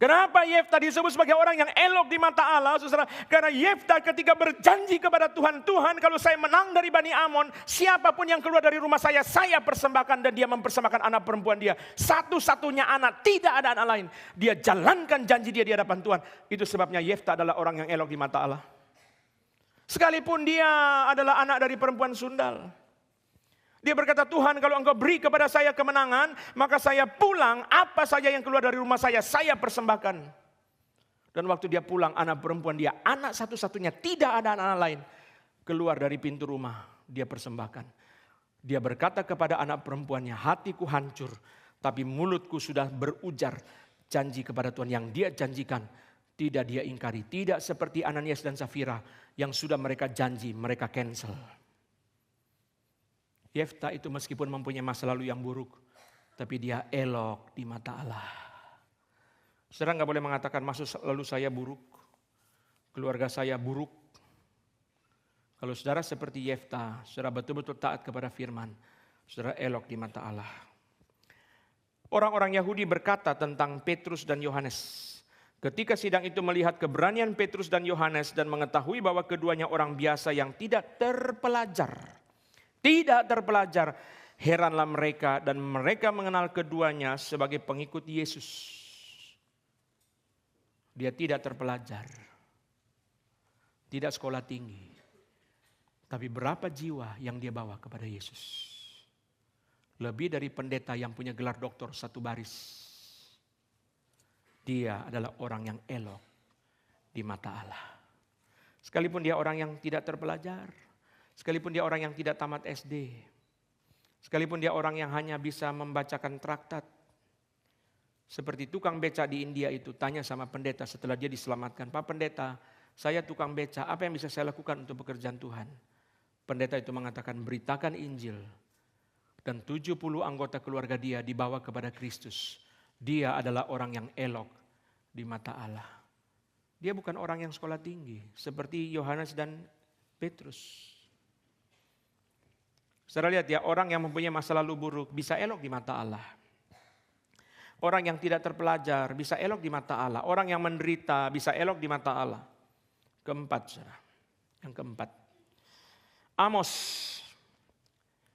Kenapa Yefta disebut sebagai orang yang elok di mata Allah, saudara? Karena Yefta ketika berjanji kepada Tuhan, Tuhan kalau saya menang dari Bani Amon, siapapun yang keluar dari rumah saya persembahkan. Dan dia mempersembahkan anak perempuan dia. Satu-satunya anak, tidak ada anak lain. Dia jalankan janji dia di hadapan Tuhan. Itu sebabnya Yefta adalah orang yang elok di mata Allah. Sekalipun dia adalah anak dari perempuan sundal. Dia berkata, Tuhan kalau engkau beri kepada saya kemenangan, maka saya pulang, apa saja yang keluar dari rumah saya persembahkan. Dan waktu dia pulang, anak perempuan dia, anak satu-satunya, tidak ada anak lain. Keluar dari pintu rumah, dia persembahkan. Dia berkata kepada anak perempuannya, hatiku hancur, tapi mulutku sudah berujar janji kepada Tuhan yang dia janjikan. Tidak dia ingkari, tidak seperti Ananias dan Safira yang sudah mereka janji, mereka cancel. Yefta itu meskipun mempunyai masa lalu yang buruk, tapi dia elok di mata Allah. Saudara nggak boleh mengatakan masa lalu saya buruk, keluarga saya buruk. Kalau saudara seperti Yefta, saudara betul-betul taat kepada firman, saudara elok di mata Allah. Orang-orang Yahudi berkata tentang Petrus dan Yohanes. Ketika sidang itu melihat keberanian Petrus dan Yohanes dan mengetahui bahwa keduanya orang biasa yang tidak terpelajar. Tidak terpelajar, heranlah mereka dan mereka mengenal keduanya sebagai pengikut Yesus. Dia tidak terpelajar, tidak sekolah tinggi, tapi berapa jiwa yang dia bawa kepada Yesus. Lebih dari pendeta yang punya gelar doktor satu baris. Dia adalah orang yang elok di mata Allah. Sekalipun dia orang yang tidak terpelajar, sekalipun dia orang yang tidak tamat SD. Sekalipun dia orang yang hanya bisa membacakan traktat. Seperti tukang beca di India itu tanya sama pendeta setelah dia diselamatkan. Pak pendeta, saya tukang beca, apa yang bisa saya lakukan untuk pekerjaan Tuhan? Pendeta itu mengatakan beritakan Injil. Dan 70 anggota keluarga dia dibawa kepada Kristus. Dia adalah orang yang elok di mata Allah. Dia bukan orang yang sekolah tinggi seperti Yohanes dan Petrus. Saudara lihat ya, orang yang mempunyai masa lalu buruk bisa elok di mata Allah. Orang yang tidak terpelajar bisa elok di mata Allah. Orang yang menderita bisa elok di mata Allah. Keempat, saudara. Yang keempat. Amos.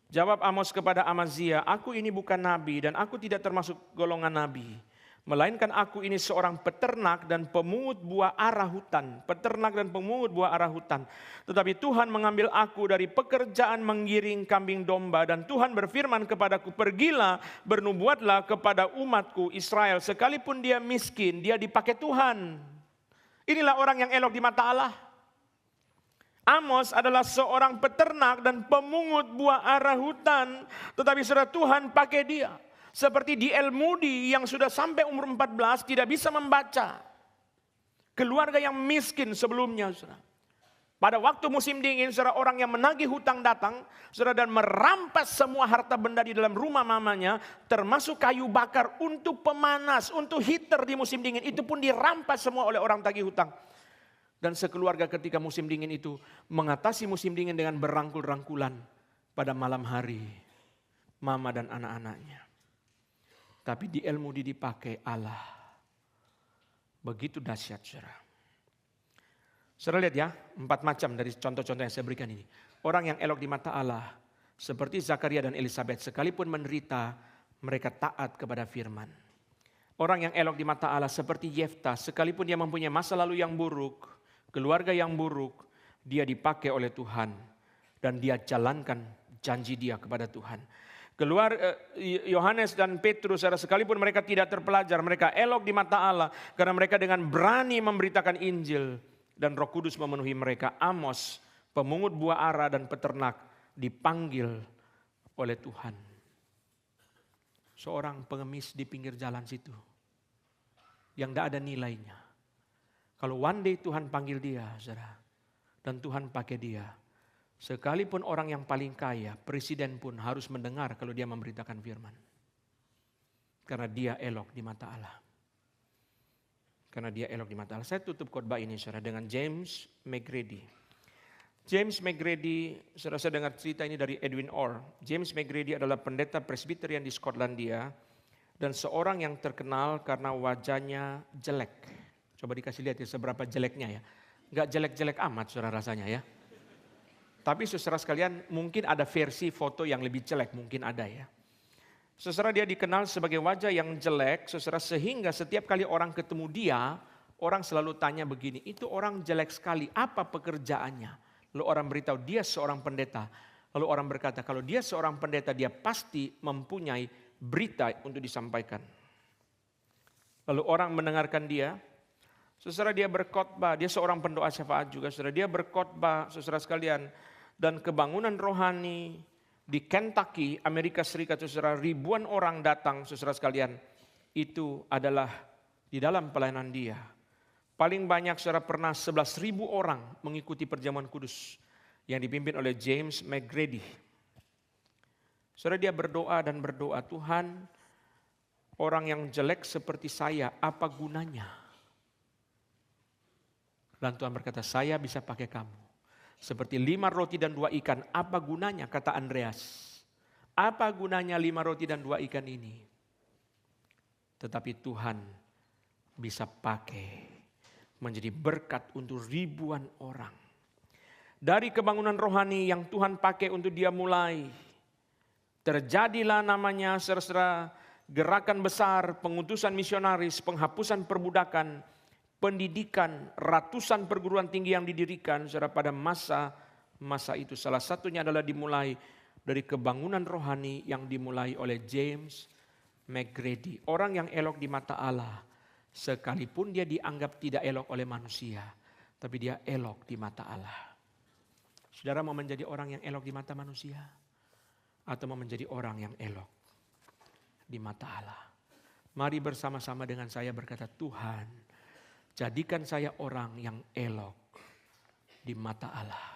Jawab Amos kepada Amazia, aku ini bukan nabi dan aku tidak termasuk golongan nabi. Melainkan aku ini seorang peternak dan pemungut buah ara hutan. Peternak dan pemungut buah ara hutan. Tetapi Tuhan mengambil aku dari pekerjaan menggiring kambing domba. Dan Tuhan berfirman kepadaku, pergilah bernubuatlah kepada umatku Israel. Sekalipun dia miskin, dia dipakai Tuhan. Inilah orang yang elok di mata Allah. Amos adalah seorang peternak dan pemungut buah ara hutan. Tetapi saudara, Tuhan pakai dia. Seperti D.L. Moody yang sudah sampai umur 14 tidak bisa membaca. Keluarga yang miskin sebelumnya, saudara. Pada waktu musim dingin, saudara, orang yang menagih hutang datang, saudara, dan merampas semua harta benda di dalam rumah mamanya, termasuk kayu bakar untuk pemanas, untuk heater di musim dingin. Itu pun dirampas semua oleh orang tagih hutang. Dan sekeluarga ketika musim dingin itu mengatasi musim dingin dengan berangkul-rangkulan pada malam hari. Mama dan anak-anaknya. Tapi di ilmu dipakai Allah. Begitu dahsyat, saudara. Saudara lihat ya, 4 macam dari contoh-contoh yang saya berikan ini. Orang yang elok di mata Allah, seperti Zakaria dan Elizabeth, sekalipun menderita, mereka taat kepada firman. Orang yang elok di mata Allah seperti Yefta, sekalipun dia mempunyai masa lalu yang buruk, keluarga yang buruk, dia dipakai oleh Tuhan. Dan dia jalankan janji dia kepada Tuhan. Yohanes dan Petrus, sekalipun mereka tidak terpelajar, mereka elok di mata Allah karena mereka dengan berani memberitakan Injil dan Roh Kudus memenuhi mereka. Amos, pemungut buah ara dan peternak, dipanggil oleh Tuhan. Seorang pengemis di pinggir jalan situ yang tidak ada nilainya. Kalau one day Tuhan panggil dia, saudara, dan Tuhan pakai dia, sekalipun orang yang paling kaya, presiden pun harus mendengar kalau dia memberitakan firman. Karena dia elok di mata Allah. Karena dia elok di mata Allah. Saya tutup khotbah ini saudara dengan James McGrady. James McGrady, saudara, saya dengar cerita ini dari Edwin Orr. James McGrady adalah pendeta Presbyterian di Skotlandia dan seorang yang terkenal karena wajahnya jelek. Coba dikasih lihat ya seberapa jeleknya ya. Enggak jelek-jelek amat saudara rasanya ya. Tapi saudara sekalian mungkin ada versi foto yang lebih jelek, mungkin ada ya. Saudara, dia dikenal sebagai wajah yang jelek, saudara, sehingga setiap kali orang ketemu dia, orang selalu tanya begini, itu orang jelek sekali, apa pekerjaannya? Lalu orang beritahu dia seorang pendeta. Lalu orang berkata kalau dia seorang pendeta dia pasti mempunyai berita untuk disampaikan. Lalu orang mendengarkan dia. Saudara, dia berkhotbah, dia seorang pendoa syafaat juga, saudara, dia berkhotbah, saudara sekalian. Dan kebangunan rohani di Kentucky, Amerika Serikat, saudara, ribuan orang datang, saudara sekalian. Itu adalah di dalam pelayanan dia. Paling banyak saudara pernah 11.000 orang mengikuti perjamuan kudus yang dipimpin oleh James McGrady. Saudara, dia berdoa dan berdoa, Tuhan, orang yang jelek seperti saya, apa gunanya? Dan Tuhan berkata, saya bisa pakai kamu. Seperti 5 roti dan 2 ikan, apa gunanya? Kata Andreas. Apa gunanya 5 roti dan 2 ikan ini? Tetapi Tuhan bisa pakai menjadi berkat untuk ribuan orang. Dari kebangunan rohani yang Tuhan pakai untuk dia mulai, terjadilah namanya saudara gerakan besar, pengutusan misionaris, penghapusan perbudakan, pendidikan, ratusan perguruan tinggi yang didirikan saudara pada masa itu. Salah satunya adalah dimulai dari kebangunan rohani yang dimulai oleh James McGrady. Orang yang elok di mata Allah, sekalipun dia dianggap tidak elok oleh manusia, tapi dia elok di mata Allah. Saudara mau menjadi orang yang elok di mata manusia? Atau mau menjadi orang yang elok di mata Allah? Mari bersama-sama dengan saya berkata, Tuhan, jadikan saya orang yang elok di mata Allah.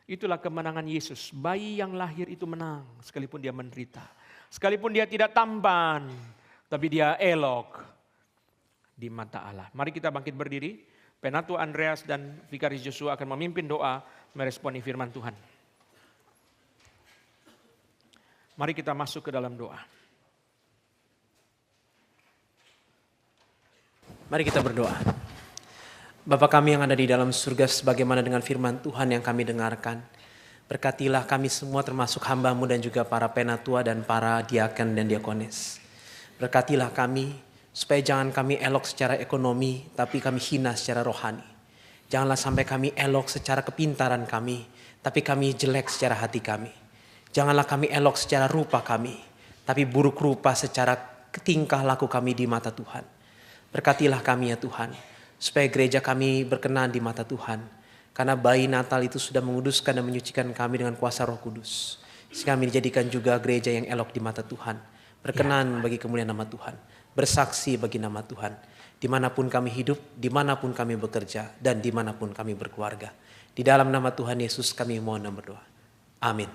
Itulah kemenangan Yesus. Bayi yang lahir itu menang sekalipun dia menderita. Sekalipun dia tidak tampan, tapi dia elok di mata Allah. Mari kita bangkit berdiri. Penatua Andreas dan Vikaris Joshua akan memimpin doa meresponi firman Tuhan. Mari kita masuk ke dalam doa. Mari kita berdoa. Bapa kami yang ada di dalam surga, sebagaimana dengan firman Tuhan yang kami dengarkan, berkatilah kami semua termasuk hamba-Mu dan juga para penatua dan para diaken dan diakonis. Berkatilah kami supaya jangan kami elok secara ekonomi, tapi kami hina secara rohani. Janganlah sampai kami elok secara kepintaran kami, tapi kami jelek secara hati kami. Janganlah kami elok secara rupa kami, tapi buruk rupa secara tingkah laku kami di mata Tuhan. Berkatilah kami ya Tuhan, supaya gereja kami berkenan di mata Tuhan. Karena bayi Natal itu sudah menguduskan dan menyucikan kami dengan kuasa Roh Kudus. Sehingga kami dijadikan juga gereja yang elok di mata Tuhan. Berkenan bagi kemuliaan nama Tuhan. Bersaksi bagi nama Tuhan. Dimanapun kami hidup, dimanapun kami bekerja, dan dimanapun kami berkeluarga. Di dalam nama Tuhan Yesus kami mohon dan berdoa. Amin.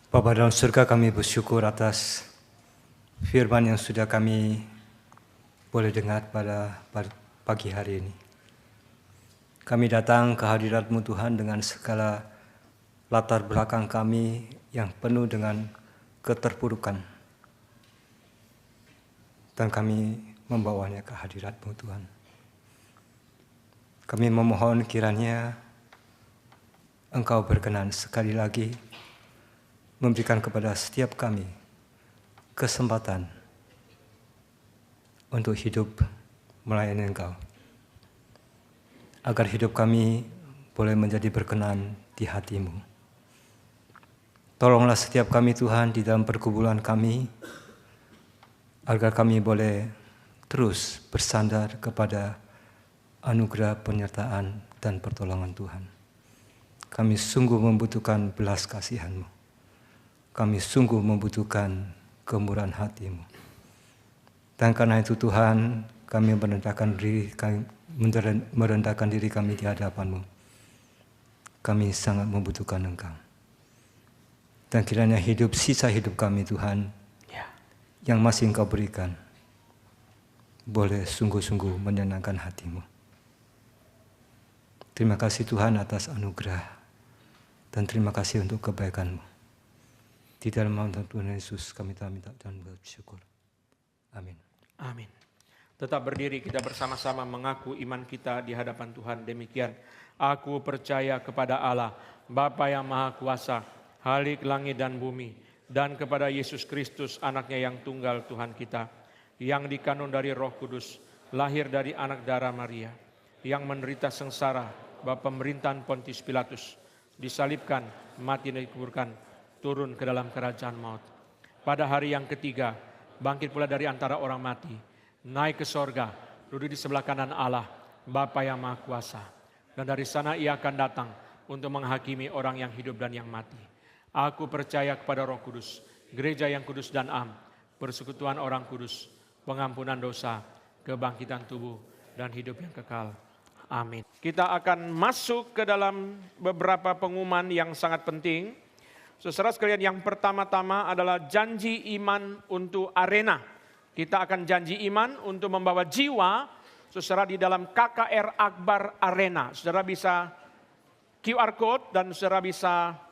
Bapa dalam surga, kami bersyukur atas firman yang sudah kami boleh dengar pada pagi hari ini. Kami datang ke hadirat-Mu Tuhan dengan segala latar belakang kami yang penuh dengan keterpurukan. dan kami membawanya ke hadirat-Mu Tuhan. Kami memohon kiranya Engkau berkenan sekali lagi memberikan kepada setiap kami kesempatan untuk hidup melayani Engkau. Agar hidup kami boleh menjadi berkenan di hati-Mu. Tolonglah setiap kami Tuhan di dalam pergumulan kami, agar kami boleh terus bersandar kepada anugerah penyertaan dan pertolongan Tuhan. Kami sungguh membutuhkan belas kasihan-Mu. Kami sungguh membutuhkan kemurahan hati-Mu. Dan karena itu Tuhan, kami merendahkan diri kami di hadapan-Mu. Kami sangat membutuhkan Engkau. Dan kiranya sisa hidup kami Tuhan, yang masih Engkau berikan, boleh sungguh-sungguh menyenangkan hati-Mu. Terima kasih Tuhan atas anugerah, dan terima kasih untuk kebaikan-Mu. Di dalam nama Tuhan Yesus kami minta dan bersyukur. Amin. Amin. Tetap berdiri, kita bersama-sama mengaku iman kita di hadapan Tuhan. Demikian, aku percaya kepada Allah, Bapa yang Maha Kuasa, Khalik langit dan bumi, dan kepada Yesus Kristus, anaknya yang tunggal Tuhan kita, yang dikandung dari Roh Kudus, lahir dari anak darah Maria, yang menderita sengsara bawah pemerintahan Pontius Pilatus, disalibkan, mati dan dikuburkan, turun ke dalam kerajaan maut. Pada hari yang ketiga, bangkit pula dari antara orang mati, naik ke sorga, duduk di sebelah kanan Allah, Bapa yang Maha Kuasa. Dan dari sana ia akan datang untuk menghakimi orang yang hidup dan yang mati. Aku percaya kepada Roh Kudus, gereja yang kudus dan am, persekutuan orang kudus, pengampunan dosa, kebangkitan tubuh, dan hidup yang kekal. Amin. Kita akan masuk ke dalam beberapa pengumuman yang sangat penting. Saudara sekalian, yang pertama-tama adalah janji iman untuk arena. Kita akan janji iman untuk membawa jiwa, saudara, di dalam KKR Akbar Arena. Saudara bisa QR code dan saudara bisa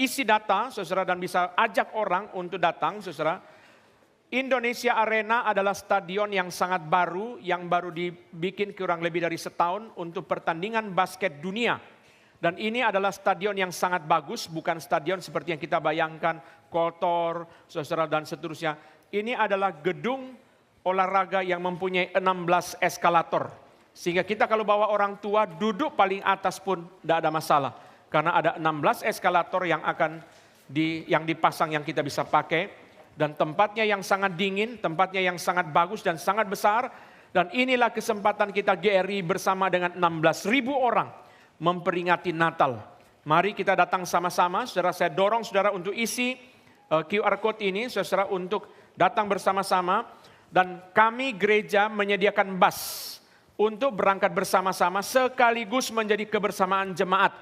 isi data, saudara, dan bisa ajak orang untuk datang, saudara. Indonesia Arena adalah stadion yang sangat baru, yang baru dibikin kurang lebih dari setahun untuk pertandingan basket dunia. Dan ini adalah stadion yang sangat bagus, bukan stadion seperti yang kita bayangkan, kotor, saudara, dan seterusnya. Ini adalah gedung olahraga yang mempunyai 16 eskalator. Sehingga kita kalau bawa orang tua duduk paling atas pun tidak ada masalah. Karena ada 16 eskalator yang akan yang dipasang yang kita bisa pakai. Dan tempatnya yang sangat dingin, tempatnya yang sangat bagus dan sangat besar. Dan inilah kesempatan kita GRI bersama dengan 16.000 orang memperingati Natal. Mari kita datang sama-sama. Saudara, saya dorong saudara untuk isi QR code ini, saudara, untuk datang bersama-sama. Dan kami gereja menyediakan bus untuk berangkat bersama-sama sekaligus menjadi kebersamaan jemaat.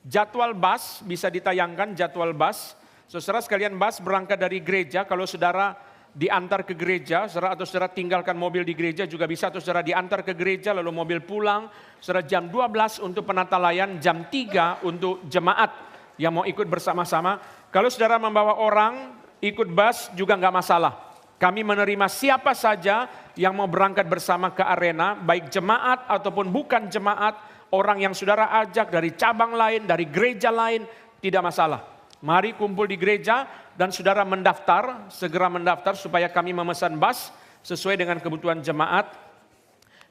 Jadwal bus bisa ditayangkan, jadwal bus. Saudara sekalian, bus berangkat dari gereja. Kalau saudara diantar ke gereja, saudara, atau saudara tinggalkan mobil di gereja juga bisa. Atau saudara diantar ke gereja lalu mobil pulang. Saudara jam 12 untuk penatalayan, jam 3 untuk jemaat yang mau ikut bersama-sama. Kalau saudara membawa orang ikut bus juga nggak masalah. Kami menerima siapa saja yang mau berangkat bersama ke arena, baik jemaat ataupun bukan jemaat, orang yang saudara ajak dari cabang lain, dari gereja lain, tidak masalah. Mari kumpul di gereja dan saudara mendaftar, segera mendaftar supaya kami memesan bus sesuai dengan kebutuhan jemaat.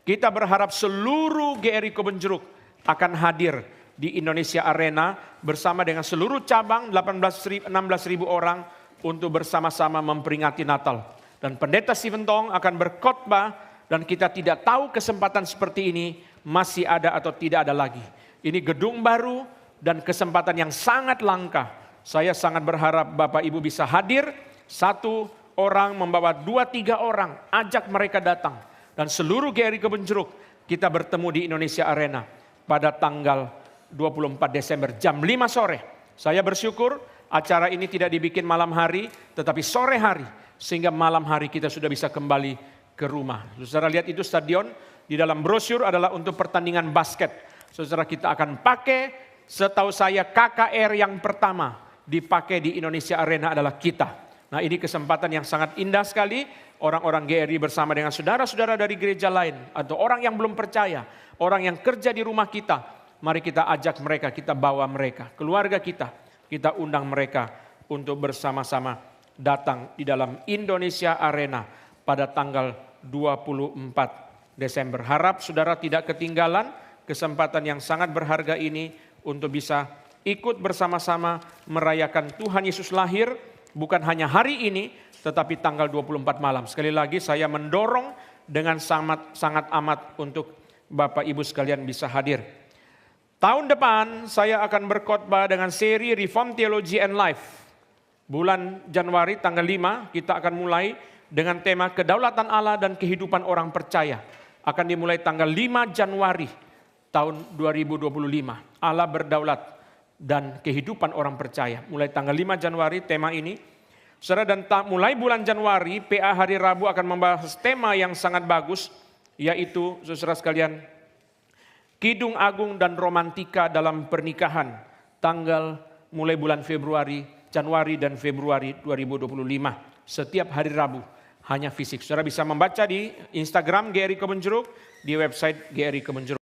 Kita berharap seluruh GRI Kebonjeruk akan hadir di Indonesia Arena bersama dengan seluruh cabang 16.000 orang untuk bersama-sama memperingati Natal. Dan Pendeta Stephen Tong akan berkhotbah dan kita tidak tahu kesempatan seperti ini masih ada atau tidak ada lagi. Ini gedung baru dan kesempatan yang sangat langka. Saya sangat berharap Bapak Ibu bisa hadir, satu orang membawa 2-3 orang, ajak mereka datang. Dan seluruh GRI Kebonjeruk kita bertemu di Indonesia Arena pada tanggal 24 Desember jam 5 sore. Saya bersyukur acara ini tidak dibikin malam hari, tetapi sore hari. Sehingga malam hari kita sudah bisa kembali ke rumah. Saudara lihat itu stadion, di dalam brosur adalah untuk pertandingan basket. Saudara, kita akan pakai, setahu saya KKR yang pertama dipakai di Indonesia Arena adalah kita. Nah, ini kesempatan yang sangat indah sekali. Orang-orang GRI bersama dengan saudara-saudara dari gereja lain atau orang yang belum percaya, orang yang kerja di rumah kita, mari kita ajak mereka, kita bawa mereka, keluarga kita undang mereka untuk bersama-sama datang di dalam Indonesia Arena pada tanggal 24 Desember. Harap saudara tidak ketinggalan kesempatan yang sangat berharga ini untuk bisa ikut bersama-sama merayakan Tuhan Yesus lahir, bukan hanya hari ini, tetapi tanggal 24 malam. Sekali lagi saya mendorong dengan sangat amat untuk Bapak Ibu sekalian bisa hadir. Tahun depan saya akan berkhotbah dengan seri Reform Theology and Life. Bulan Januari tanggal 5 kita akan mulai dengan tema kedaulatan Allah dan kehidupan orang percaya. Akan dimulai tanggal 5 Januari tahun 2025. Allah berdaulat dan kehidupan orang percaya. Mulai tanggal 5 Januari tema ini. Saudara, dan mulai bulan Januari, PA hari Rabu akan membahas tema yang sangat bagus, yaitu saudara sekalian, Kidung Agung dan Romantika dalam Pernikahan, tanggal mulai bulan Januari dan Februari 2025. Setiap hari Rabu, hanya fisik. Saudara bisa membaca di Instagram GRI Kebonjeruk, di website GRI Kebonjeruk.